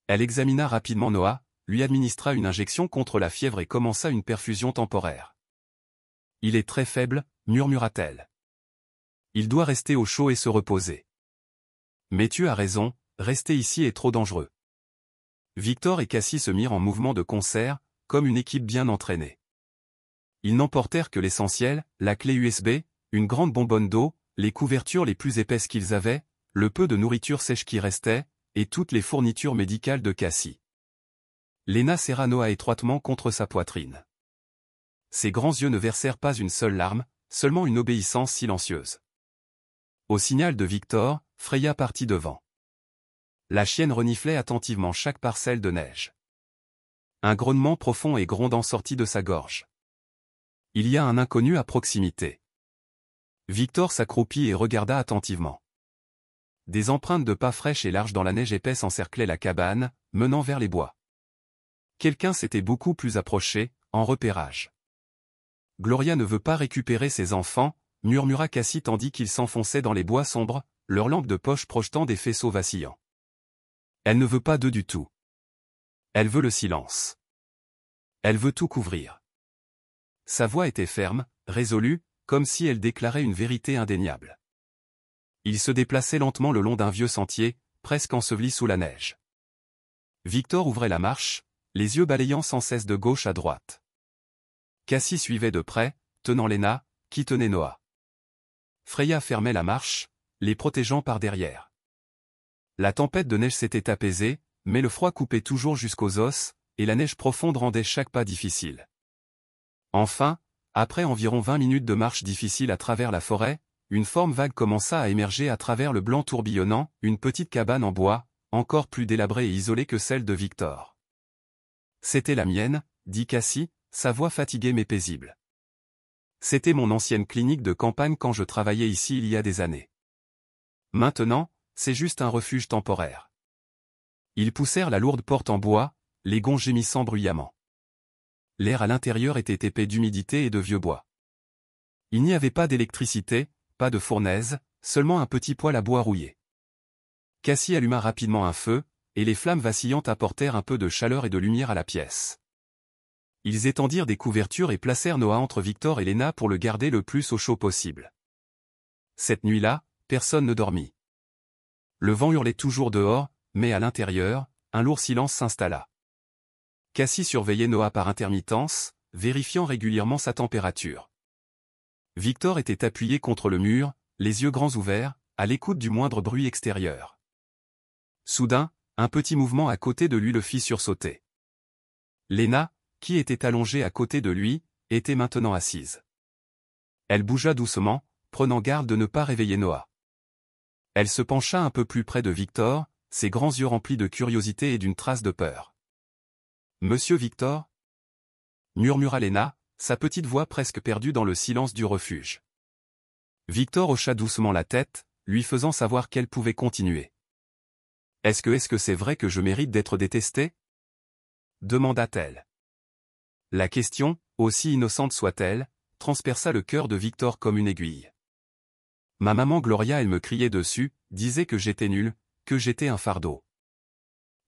Elle examina rapidement Noah, lui administra une injection contre la fièvre et commença une perfusion temporaire. « Il est très faible, » murmura-t-elle. « Il doit rester au chaud et se reposer. » « Mais tu as raison, rester ici est trop dangereux. » Victor et Cassie se mirent en mouvement de concert, comme une équipe bien entraînée. Ils n'emportèrent que l'essentiel, la clé USB, une grande bonbonne d'eau, les couvertures les plus épaisses qu'ils avaient, le peu de nourriture sèche qui restait, et toutes les fournitures médicales de Cassie. Lena serra Noah étroitement contre sa poitrine. Ses grands yeux ne versèrent pas une seule larme, seulement une obéissance silencieuse. Au signal de Victor, Freya partit devant. La chienne reniflait attentivement chaque parcelle de neige. Un grognement profond et grondant sortit de sa gorge. Il y a un inconnu à proximité. Victor s'accroupit et regarda attentivement. Des empreintes de pas fraîches et larges dans la neige épaisse encerclaient la cabane, menant vers les bois. Quelqu'un s'était beaucoup plus approché, en repérage. Gloria ne veut pas récupérer ses enfants, murmura Cassie tandis qu'ils s'enfonçaient dans les bois sombres, leurs lampes de poche projetant des faisceaux vacillants. Elle ne veut pas d'eux du tout. Elle veut le silence. Elle veut tout couvrir. Sa voix était ferme, résolue, comme si elle déclarait une vérité indéniable. Il se déplaçait lentement le long d'un vieux sentier, presque enseveli sous la neige. Victor ouvrait la marche, les yeux balayant sans cesse de gauche à droite. Cassie suivait de près, tenant Lena, qui tenait Noah. Freya fermait la marche, les protégeant par derrière. La tempête de neige s'était apaisée, mais le froid coupait toujours jusqu'aux os, et la neige profonde rendait chaque pas difficile. Enfin, après environ 20 minutes de marche difficile à travers la forêt, une forme vague commença à émerger à travers le blanc tourbillonnant, une petite cabane en bois, encore plus délabrée et isolée que celle de Victor. « C'était la mienne », dit Cassie, sa voix fatiguée mais paisible. « C'était mon ancienne clinique de campagne quand je travaillais ici il y a des années. Maintenant, c'est juste un refuge temporaire. » Ils poussèrent la lourde porte en bois, les gonds gémissant bruyamment. L'air à l'intérieur était épais d'humidité et de vieux bois. Il n'y avait pas d'électricité, pas de fournaise, seulement un petit poêle à bois rouillé. Cassie alluma rapidement un feu, et les flammes vacillantes apportèrent un peu de chaleur et de lumière à la pièce. Ils étendirent des couvertures et placèrent Noah entre Victor et Lena pour le garder le plus au chaud possible. Cette nuit-là, personne ne dormit. Le vent hurlait toujours dehors, mais à l'intérieur, un lourd silence s'installa. Cassie surveillait Noah par intermittence, vérifiant régulièrement sa température. Victor était appuyé contre le mur, les yeux grands ouverts, à l'écoute du moindre bruit extérieur. Soudain, un petit mouvement à côté de lui le fit sursauter. Lena, qui était allongée à côté de lui, était maintenant assise. Elle bougea doucement, prenant garde de ne pas réveiller Noah. Elle se pencha un peu plus près de Victor, ses grands yeux remplis de curiosité et d'une trace de peur. « Monsieur Victor » murmura Lena, sa petite voix presque perdue dans le silence du refuge. Victor hocha doucement la tête, lui faisant savoir qu'elle pouvait continuer. « Est-ce que c'est vrai que je mérite d'être détestée » demanda-t-elle. La question, aussi innocente soit-elle, transperça le cœur de Victor comme une aiguille. Ma maman Gloria, elle me criait dessus, disait que j'étais nulle, que j'étais un fardeau.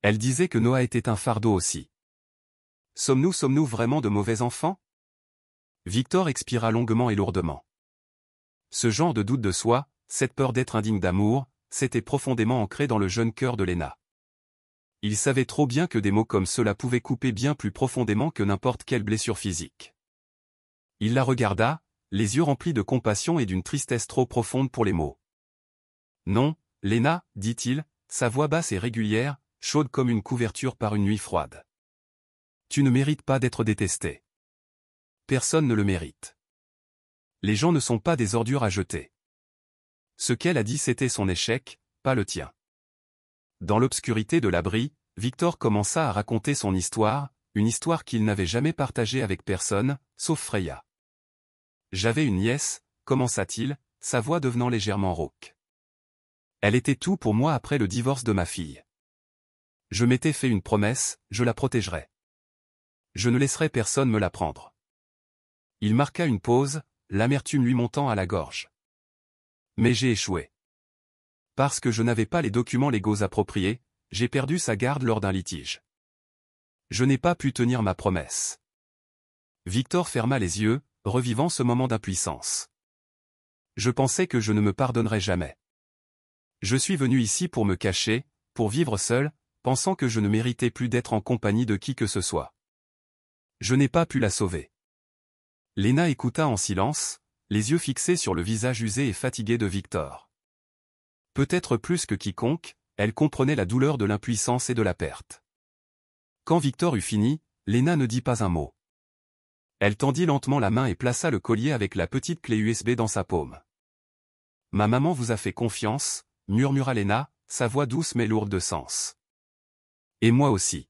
Elle disait que Noah était un fardeau aussi. Sommes-nous vraiment de mauvais enfants ? Victor expira longuement et lourdement. Ce genre de doute de soi, cette peur d'être indigne d'amour, s'était profondément ancré dans le jeune cœur de Lena. Il savait trop bien que des mots comme cela pouvaient couper bien plus profondément que n'importe quelle blessure physique. Il la regarda, les yeux remplis de compassion et d'une tristesse trop profonde pour les mots. « Non, Lena, dit-il, sa voix basse et régulière, chaude comme une couverture par une nuit froide. Tu ne mérites pas d'être détestée. Personne ne le mérite. Les gens ne sont pas des ordures à jeter. Ce qu'elle a dit c'était son échec, pas le tien. » Dans l'obscurité de l'abri, Victor commença à raconter son histoire, une histoire qu'il n'avait jamais partagée avec personne, sauf Freya. J'avais une nièce, commença-t-il, sa voix devenant légèrement rauque. Elle était tout pour moi après le divorce de ma fille. Je m'étais fait une promesse, je la protégerais. Je ne laisserai personne me la prendre. Il marqua une pause, l'amertume lui montant à la gorge. Mais j'ai échoué. Parce que je n'avais pas les documents légaux appropriés, j'ai perdu sa garde lors d'un litige. Je n'ai pas pu tenir ma promesse. Victor ferma les yeux, revivant ce moment d'impuissance. Je pensais que je ne me pardonnerais jamais. Je suis venu ici pour me cacher, pour vivre seul, pensant que je ne méritais plus d'être en compagnie de qui que ce soit. Je n'ai pas pu la sauver. Lena écouta en silence, les yeux fixés sur le visage usé et fatigué de Victor. Peut-être plus que quiconque, elle comprenait la douleur de l'impuissance et de la perte. Quand Victor eut fini, Lena ne dit pas un mot. Elle tendit lentement la main et plaça le collier avec la petite clé USB dans sa paume. « Ma maman vous a fait confiance », murmura Lena, sa voix douce mais lourde de sens. « Et moi aussi. »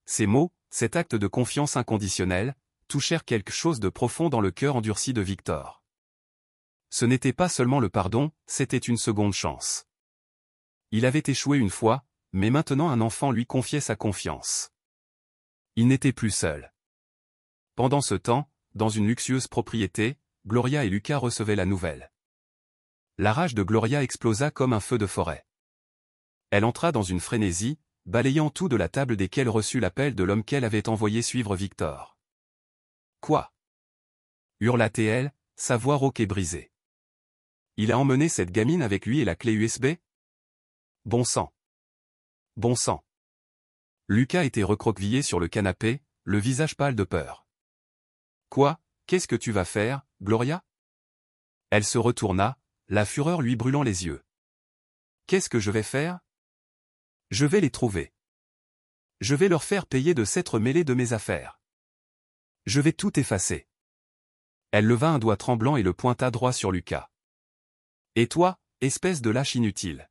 Ces mots, cet acte de confiance inconditionnelle, touchèrent quelque chose de profond dans le cœur endurci de Victor. Ce n'était pas seulement le pardon, c'était une seconde chance. Il avait échoué une fois, mais maintenant un enfant lui confiait sa confiance. Il n'était plus seul. Pendant ce temps, dans une luxueuse propriété, Gloria et Lucas recevaient la nouvelle. La rage de Gloria explosa comme un feu de forêt. Elle entra dans une frénésie, balayant tout de la table dès qu'elle reçut l'appel de l'homme qu'elle avait envoyé suivre Victor. « Quoi » hurla-t-elle, sa voix rauque et brisée. « Il a emmené cette gamine avec lui et la clé USB ? Bon sang. Bon sang. » Lucas était recroquevillé sur le canapé, le visage pâle de peur. « Quoi, qu'est-ce que tu vas faire, Gloria ?» Elle se retourna, la fureur lui brûlant les yeux. « Qu'est-ce que je vais faire ? Je vais les trouver. Je vais leur faire payer de s'être mêlés de mes affaires. Je vais tout effacer. » Elle leva un doigt tremblant et le pointa droit sur Lucas. « Et toi, espèce de lâche inutile.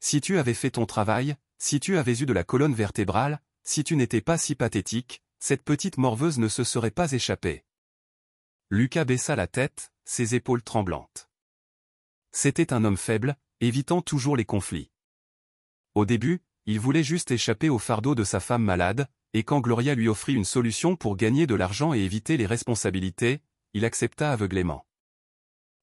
Si tu avais fait ton travail, si tu avais eu de la colonne vertébrale, si tu n'étais pas si pathétique, cette petite morveuse ne se serait pas échappée. » Lucas baissa la tête, ses épaules tremblantes. C'était un homme faible, évitant toujours les conflits. Au début, il voulait juste échapper au fardeau de sa femme malade, et quand Gloria lui offrit une solution pour gagner de l'argent et éviter les responsabilités, il accepta aveuglément.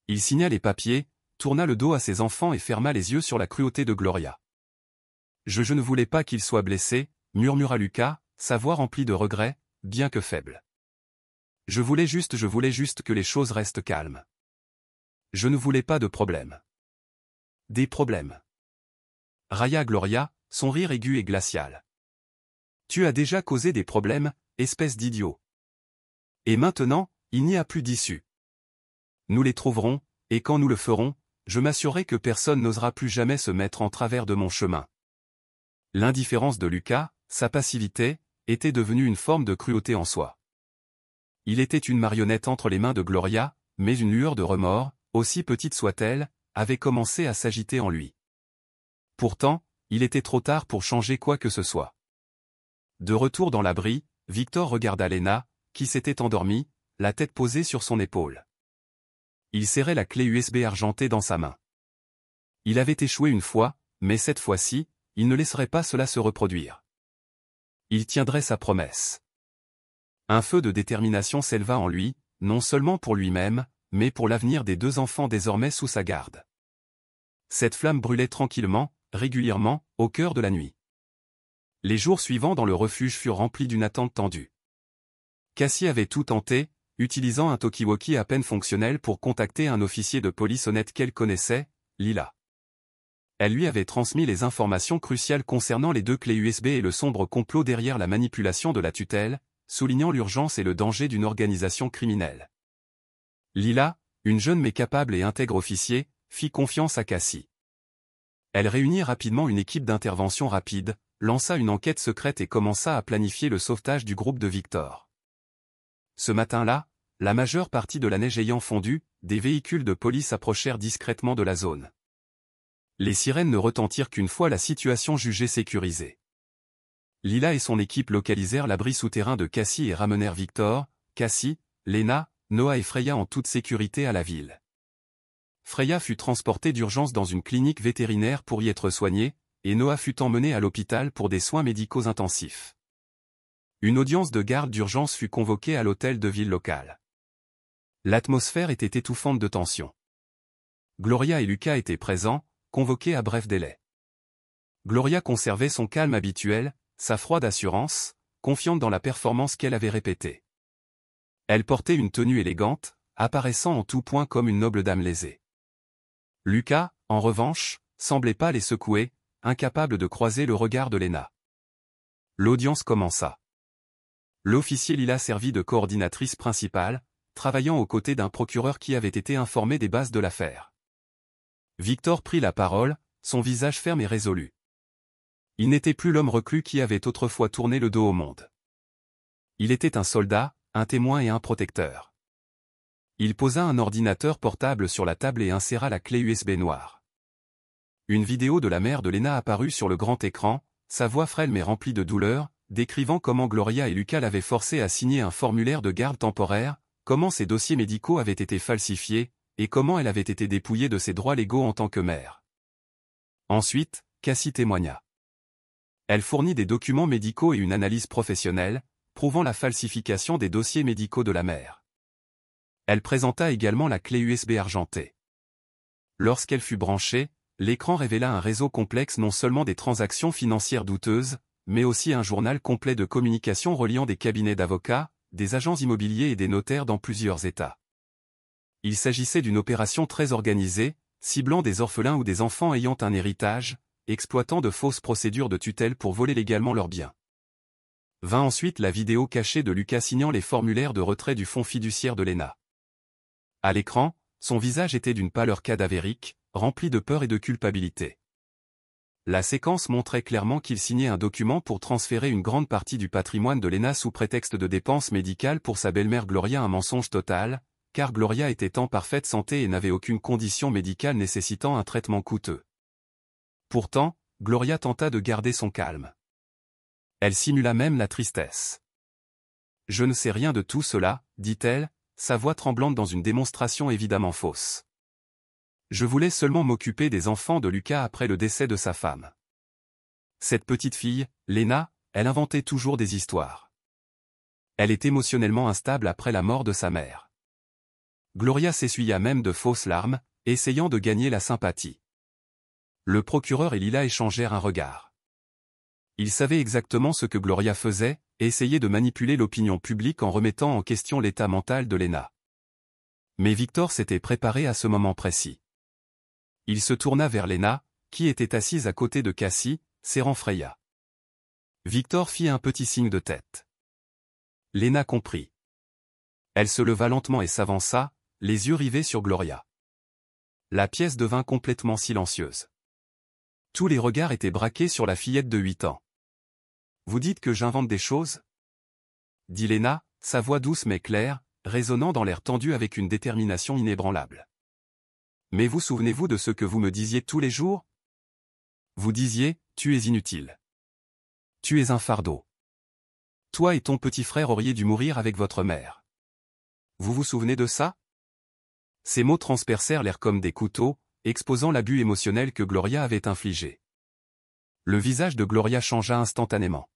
Il signa les papiers, tourna le dos à ses enfants et ferma les yeux sur la cruauté de Gloria. « Je ne voulais pas qu'il soit blessé, » murmura Lucas, sa voix remplie de regret, bien que faible. « Je voulais juste que les choses restent calmes. Je ne voulais pas de problème. » « Des problèmes. » railla Gloria, son rire aigu et glacial. « Tu as déjà causé des problèmes, espèce d'idiot. Et maintenant, il n'y a plus d'issue. Nous les trouverons, et quand nous le ferons, je m'assurerai que personne n'osera plus jamais se mettre en travers de mon chemin. » L'indifférence de Lucas, sa passivité, était devenue une forme de cruauté en soi. Il était une marionnette entre les mains de Gloria, mais une lueur de remords, aussi petite soit-elle, avait commencé à s'agiter en lui. Pourtant, il était trop tard pour changer quoi que ce soit. De retour dans l'abri, Victor regarda Lena, qui s'était endormie, la tête posée sur son épaule. Il serrait la clé USB argentée dans sa main. Il avait échoué une fois, mais cette fois-ci, il ne laisserait pas cela se reproduire. Il tiendrait sa promesse. Un feu de détermination s'éleva en lui, non seulement pour lui-même, mais pour l'avenir des deux enfants désormais sous sa garde. Cette flamme brûlait tranquillement, régulièrement, au cœur de la nuit. Les jours suivants dans le refuge furent remplis d'une attente tendue. Cassie avait tout tenté, utilisant un talkie-walkie à peine fonctionnel pour contacter un officier de police honnête qu'elle connaissait, Lila. Elle lui avait transmis les informations cruciales concernant les 2 clés USB et le sombre complot derrière la manipulation de la tutelle, soulignant l'urgence et le danger d'une organisation criminelle. Lila, une jeune mais capable et intègre officier, fit confiance à Cassie. Elle réunit rapidement une équipe d'intervention rapide, lança une enquête secrète et commença à planifier le sauvetage du groupe de Victor. Ce matin-là, la majeure partie de la neige ayant fondu, des véhicules de police approchèrent discrètement de la zone. Les sirènes ne retentirent qu'une fois la situation jugée sécurisée. Lila et son équipe localisèrent l'abri souterrain de Cassie et ramenèrent Victor, Cassie, Lena, Noah et Freya en toute sécurité à la ville. Freya fut transportée d'urgence dans une clinique vétérinaire pour y être soignée, et Noah fut emmené à l'hôpital pour des soins médicaux intensifs. Une audience de garde d'urgence fut convoquée à l'hôtel de ville local. L'atmosphère était étouffante de tension. Gloria et Lucas étaient présents, convoqués à bref délai. Gloria conservait son calme habituel, sa froide assurance, confiante dans la performance qu'elle avait répétée. Elle portait une tenue élégante, apparaissant en tout point comme une noble dame lésée. Lucas, en revanche, semblait pâle et secoué, incapable de croiser le regard de Lena. L'audience commença. L'officier Lila servit de coordinatrice principale, travaillant aux côtés d'un procureur qui avait été informé des bases de l'affaire. Victor prit la parole, son visage ferme et résolu. Il n'était plus l'homme reclus qui avait autrefois tourné le dos au monde. Il était un soldat, un témoin et un protecteur. Il posa un ordinateur portable sur la table et inséra la clé USB noire. Une vidéo de la mère de Lena apparut sur le grand écran, sa voix frêle mais remplie de douleur, décrivant comment Gloria et Lucas l'avaient forcé à signer un formulaire de garde temporaire, comment ses dossiers médicaux avaient été falsifiés, et comment elle avait été dépouillée de ses droits légaux en tant que mère. Ensuite, Cassie témoigna. Elle fournit des documents médicaux et une analyse professionnelle, prouvant la falsification des dossiers médicaux de la mère. Elle présenta également la clé USB argentée. Lorsqu'elle fut branchée, l'écran révéla un réseau complexe non seulement des transactions financières douteuses, mais aussi un journal complet de communication reliant des cabinets d'avocats, des agents immobiliers et des notaires dans plusieurs États. Il s'agissait d'une opération très organisée, ciblant des orphelins ou des enfants ayant un héritage, exploitant de fausses procédures de tutelle pour voler légalement leurs biens. Vint ensuite la vidéo cachée de Lucas signant les formulaires de retrait du fonds fiduciaire de Lena. À l'écran, son visage était d'une pâleur cadavérique, rempli de peur et de culpabilité. La séquence montrait clairement qu'il signait un document pour transférer une grande partie du patrimoine de Lena sous prétexte de dépenses médicales pour sa belle-mère Gloria, un mensonge total, car Gloria était en parfaite santé et n'avait aucune condition médicale nécessitant un traitement coûteux. Pourtant, Gloria tenta de garder son calme. Elle simula même la tristesse. « Je ne sais rien de tout cela, dit-elle, sa voix tremblante dans une démonstration évidemment fausse. Je voulais seulement m'occuper des enfants de Lucas après le décès de sa femme. Cette petite fille, Lena, elle inventait toujours des histoires. Elle est émotionnellement instable après la mort de sa mère. » Gloria s'essuya même de fausses larmes, essayant de gagner la sympathie. Le procureur et Lila échangèrent un regard. Ils savaient exactement ce que Gloria faisait, et essayaient de manipuler l'opinion publique en remettant en question l'état mental de Lena. Mais Victor s'était préparé à ce moment précis. Il se tourna vers Lena, qui était assise à côté de Cassie, serrant Freya. Victor fit un petit signe de tête. Lena comprit. Elle se leva lentement et s'avança, les yeux rivés sur Gloria. La pièce devint complètement silencieuse. Tous les regards étaient braqués sur la fillette de 8 ans. « Vous dites que j'invente des choses ?» dit Lena, sa voix douce mais claire, résonnant dans l'air tendu avec une détermination inébranlable. « Mais vous souvenez-vous de ce que vous me disiez tous les jours ? Vous disiez, tu es inutile. Tu es un fardeau. Toi et ton petit frère auriez dû mourir avec votre mère. Vous vous souvenez de ça ? » Ces mots transpercèrent l'air comme des couteaux, exposant l'abus émotionnel que Gloria avait infligé. Le visage de Gloria changea instantanément.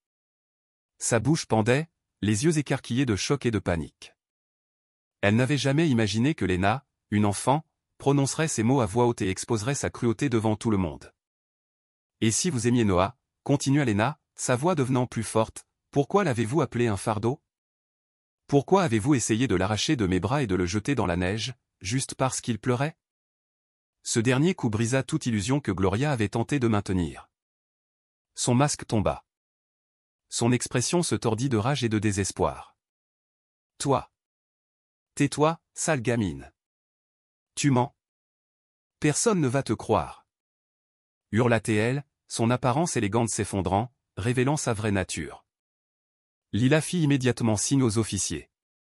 Sa bouche pendait, les yeux écarquillés de choc et de panique. Elle n'avait jamais imaginé que Lena, une enfant, prononcerait ces mots à voix haute et exposerait sa cruauté devant tout le monde. « Et si vous aimiez Noah, continua Lena, sa voix devenant plus forte, pourquoi l'avez-vous appelé un fardeau ? Pourquoi avez-vous essayé de l'arracher de mes bras et de le jeter dans la neige, juste parce qu'il pleurait ? » Ce dernier coup brisa toute illusion que Gloria avait tenté de maintenir. Son masque tomba. Son expression se tordit de rage et de désespoir. « Toi. Tais-toi, sale gamine. Tu mens. Personne ne va te croire. » hurla-t-elle, son apparence élégante s'effondrant, révélant sa vraie nature. Lila fit immédiatement signe aux officiers.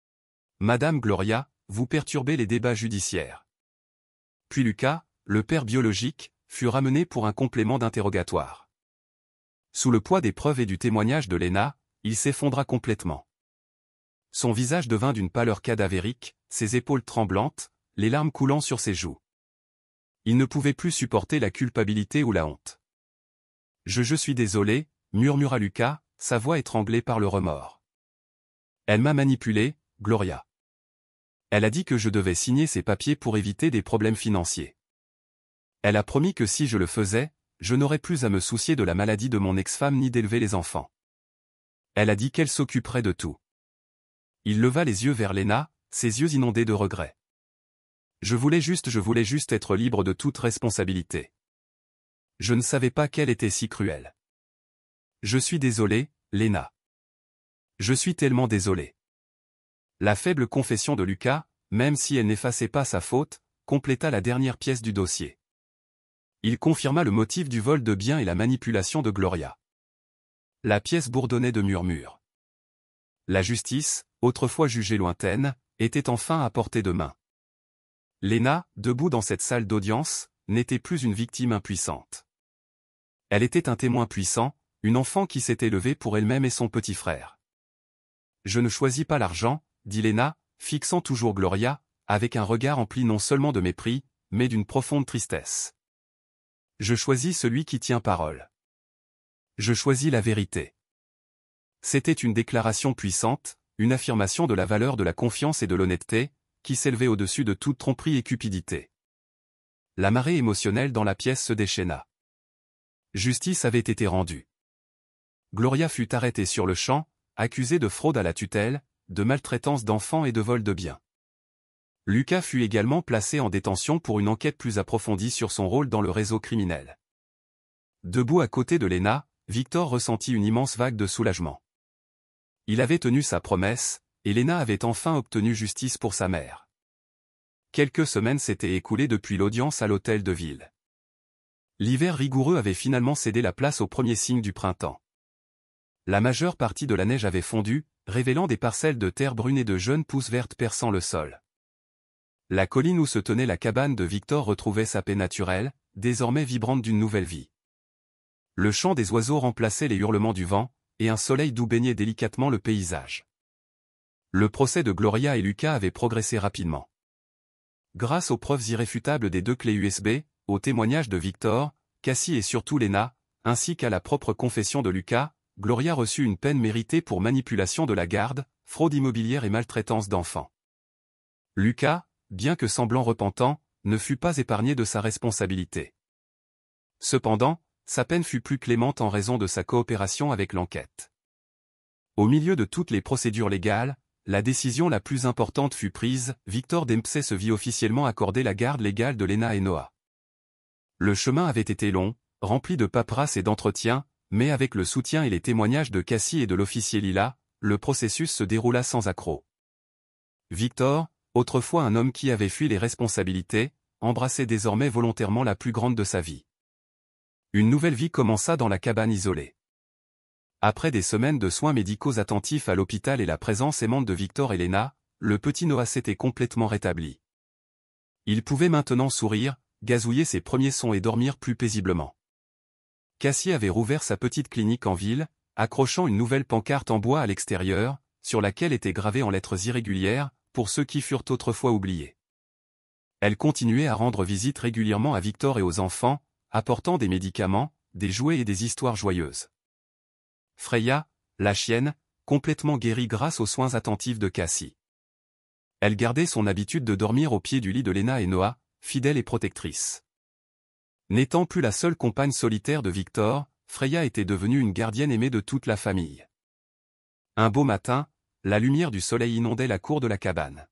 « Madame Gloria, vous perturbez les débats judiciaires. » Puis Lucas, le père biologique, fut ramené pour un complément d'interrogatoire. Sous le poids des preuves et du témoignage de Lena, il s'effondra complètement. Son visage devint d'une pâleur cadavérique, ses épaules tremblantes, les larmes coulant sur ses joues. Il ne pouvait plus supporter la culpabilité ou la honte. « Je suis désolé, » murmura Lucas, sa voix étranglée par le remords. « Elle m'a manipulé, Gloria. Elle a dit que je devais signer ces papiers pour éviter des problèmes financiers. Elle a promis que si je le faisais, je n'aurais plus à me soucier de la maladie de mon ex-femme ni d'élever les enfants. Elle a dit qu'elle s'occuperait de tout. » Il leva les yeux vers Lena, ses yeux inondés de regret. Je voulais juste être libre de toute responsabilité. Je ne savais pas qu'elle était si cruelle. Je suis désolé, Lena. Je suis tellement désolé. » La faible confession de Lucas, même si elle n'effaçait pas sa faute, compléta la dernière pièce du dossier. Il confirma le motif du vol de biens et la manipulation de Gloria. La pièce bourdonnait de murmures. La justice, autrefois jugée lointaine, était enfin à portée de main. Lena, debout dans cette salle d'audience, n'était plus une victime impuissante. Elle était un témoin puissant, une enfant qui s'était levée pour elle-même et son petit frère. « Je ne choisis pas l'argent, » dit Lena, fixant toujours Gloria, avec un regard empli non seulement de mépris, mais d'une profonde tristesse. Je choisis celui qui tient parole. Je choisis la vérité. C'était une déclaration puissante, une affirmation de la valeur de la confiance et de l'honnêteté, qui s'élevait au-dessus de toute tromperie et cupidité. La marée émotionnelle dans la pièce se déchaîna. Justice avait été rendue. Gloria fut arrêtée sur le champ, accusée de fraude à la tutelle, de maltraitance d'enfants et de vol de biens. Lucas fut également placé en détention pour une enquête plus approfondie sur son rôle dans le réseau criminel. Debout à côté de Lena, Victor ressentit une immense vague de soulagement. Il avait tenu sa promesse, et Lena avait enfin obtenu justice pour sa mère. Quelques semaines s'étaient écoulées depuis l'audience à l'hôtel de ville. L'hiver rigoureux avait finalement cédé la place aux premiers signes du printemps. La majeure partie de la neige avait fondu, révélant des parcelles de terre brune et de jeunes pousses vertes perçant le sol. La colline où se tenait la cabane de Victor retrouvait sa paix naturelle, désormais vibrante d'une nouvelle vie. Le chant des oiseaux remplaçait les hurlements du vent, et un soleil doux baignait délicatement le paysage. Le procès de Gloria et Lucas avait progressé rapidement. Grâce aux preuves irréfutables des 2 clés USB, aux témoignages de Victor, Cassie et surtout Lena, ainsi qu'à la propre confession de Lucas, Gloria reçut une peine méritée pour manipulation de la garde, fraude immobilière et maltraitance d'enfants. Lucas, bien que semblant repentant, ne fut pas épargné de sa responsabilité. Cependant, sa peine fut plus clémente en raison de sa coopération avec l'enquête. Au milieu de toutes les procédures légales, la décision la plus importante fut prise, Victor Dempsey se vit officiellement accorder la garde légale de Lena et Noah. Le chemin avait été long, rempli de paperasse et d'entretiens, mais avec le soutien et les témoignages de Cassie et de l'officier Lila, le processus se déroula sans accroc. Victor, autrefois un homme qui avait fui les responsabilités, embrassait désormais volontairement la plus grande de sa vie. Une nouvelle vie commença dans la cabane isolée. Après des semaines de soins médicaux attentifs à l'hôpital et la présence aimante de Victor et Lena, le petit Noah s'était complètement rétabli. Il pouvait maintenant sourire, gazouiller ses premiers sons et dormir plus paisiblement. Cassie avait rouvert sa petite clinique en ville, accrochant une nouvelle pancarte en bois à l'extérieur, sur laquelle était gravée en lettres irrégulières, pour ceux qui furent autrefois oubliés. Elle continuait à rendre visite régulièrement à Victor et aux enfants, apportant des médicaments, des jouets et des histoires joyeuses. Freya, la chienne, complètement guérie grâce aux soins attentifs de Cassie. Elle gardait son habitude de dormir au pied du lit de Lena et Noah, fidèle et protectrice. N'étant plus la seule compagne solitaire de Victor, Freya était devenue une gardienne aimée de toute la famille. Un beau matin, la lumière du soleil inondait la cour de la cabane.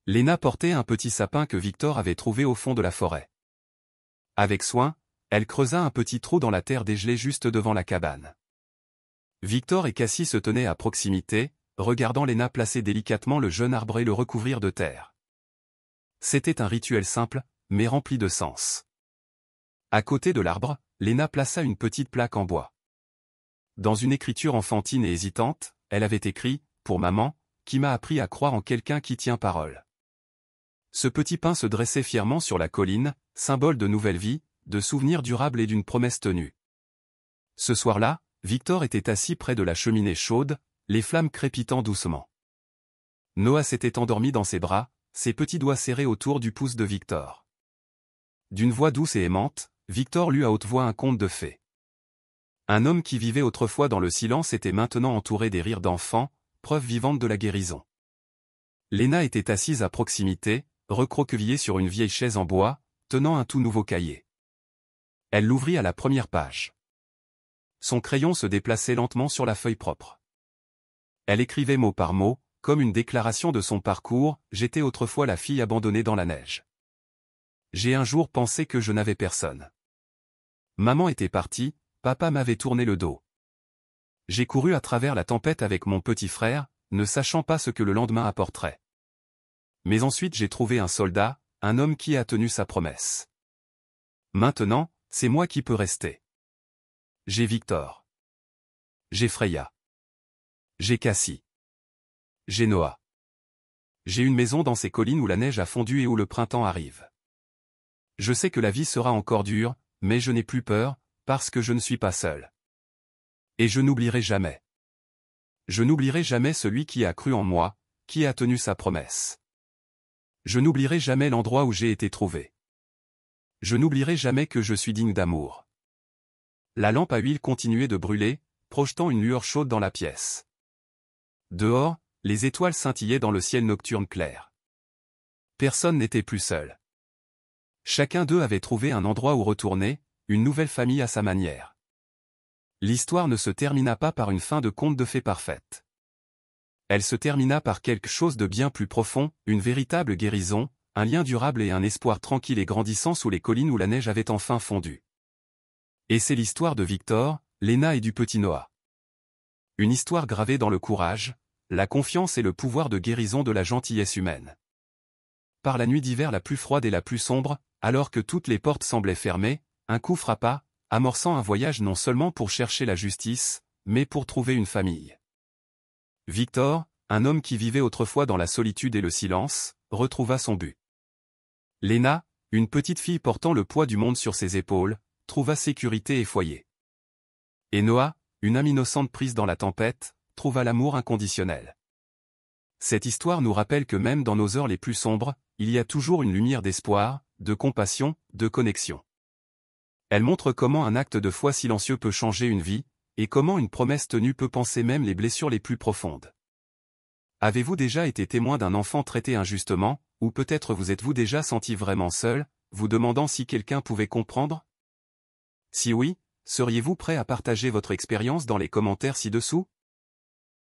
Lena portait un petit sapin que Victor avait trouvé au fond de la forêt. Avec soin, elle creusa un petit trou dans la terre dégelée juste devant la cabane. Victor et Cassie se tenaient à proximité, regardant Lena placer délicatement le jeune arbre et le recouvrir de terre. C'était un rituel simple, mais rempli de sens. À côté de l'arbre, Lena plaça une petite plaque en bois. Dans une écriture enfantine et hésitante, elle avait écrit « Pour maman, qui m'a appris à croire en quelqu'un qui tient parole ». Ce petit pin se dressait fièrement sur la colline, symbole de nouvelle vie, de souvenirs durables et d'une promesse tenue. Ce soir-là, Victor était assis près de la cheminée chaude, les flammes crépitant doucement. Noah s'était endormi dans ses bras, ses petits doigts serrés autour du pouce de Victor. D'une voix douce et aimante, Victor lut à haute voix un conte de fées. Un homme qui vivait autrefois dans le silence était maintenant entouré des rires d'enfants, preuve vivante de la guérison. Lena était assise à proximité, recroquevillée sur une vieille chaise en bois, tenant un tout nouveau cahier. Elle l'ouvrit à la première page. Son crayon se déplaçait lentement sur la feuille propre. Elle écrivait mot par mot, comme une déclaration de son parcours, « J'étais autrefois la fille abandonnée dans la neige. J'ai un jour pensé que je n'avais personne. Maman était partie, papa m'avait tourné le dos. J'ai couru à travers la tempête avec mon petit frère, ne sachant pas ce que le lendemain apporterait. Mais ensuite j'ai trouvé un soldat, un homme qui a tenu sa promesse. Maintenant, c'est moi qui peux rester. J'ai Victor. J'ai Freya. J'ai Cassie. J'ai Noah. J'ai une maison dans ces collines où la neige a fondu et où le printemps arrive. Je sais que la vie sera encore dure, mais je n'ai plus peur, parce que je ne suis pas seul. Et je n'oublierai jamais. Je n'oublierai jamais celui qui a cru en moi, qui a tenu sa promesse. Je n'oublierai jamais l'endroit où j'ai été trouvé. Je n'oublierai jamais que je suis digne d'amour. La lampe à huile continuait de brûler, projetant une lueur chaude dans la pièce. Dehors, les étoiles scintillaient dans le ciel nocturne clair. Personne n'était plus seul. Chacun d'eux avait trouvé un endroit où retourner, une nouvelle famille à sa manière. L'histoire ne se termina pas par une fin de conte de fées parfaite. Elle se termina par quelque chose de bien plus profond, une véritable guérison, un lien durable et un espoir tranquille et grandissant sous les collines où la neige avait enfin fondu. Et c'est l'histoire de Victor, Léna et du petit Noah. Une histoire gravée dans le courage, la confiance et le pouvoir de guérison de la gentillesse humaine. Par la nuit d'hiver la plus froide et la plus sombre, alors que toutes les portes semblaient fermées, un coup frappa, amorçant un voyage non seulement pour chercher la justice, mais pour trouver une famille. Victor, un homme qui vivait autrefois dans la solitude et le silence, retrouva son but. Léna, une petite fille portant le poids du monde sur ses épaules, trouva sécurité et foyer. Et Noah, une âme innocente prise dans la tempête, trouva l'amour inconditionnel. Cette histoire nous rappelle que même dans nos heures les plus sombres, il y a toujours une lumière d'espoir, de compassion, de connexion. Elle montre comment un acte de foi silencieux peut changer une vie, et comment une promesse tenue peut panser même les blessures les plus profondes. Avez-vous déjà été témoin d'un enfant traité injustement, ou peut-être vous êtes-vous déjà senti vraiment seul, vous demandant si quelqu'un pouvait comprendre? Si oui, seriez-vous prêt à partager votre expérience dans les commentaires ci-dessous?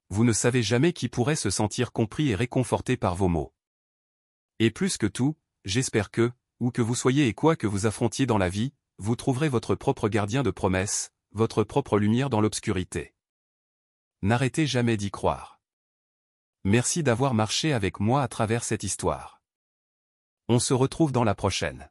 Vous ne savez jamais qui pourrait se sentir compris et réconforté par vos mots. Et plus que tout, j'espère que, où que vous soyez et quoi que vous affrontiez dans la vie, vous trouverez votre propre gardien de promesses, votre propre lumière dans l'obscurité. N'arrêtez jamais d'y croire. Merci d'avoir marché avec moi à travers cette histoire. On se retrouve dans la prochaine.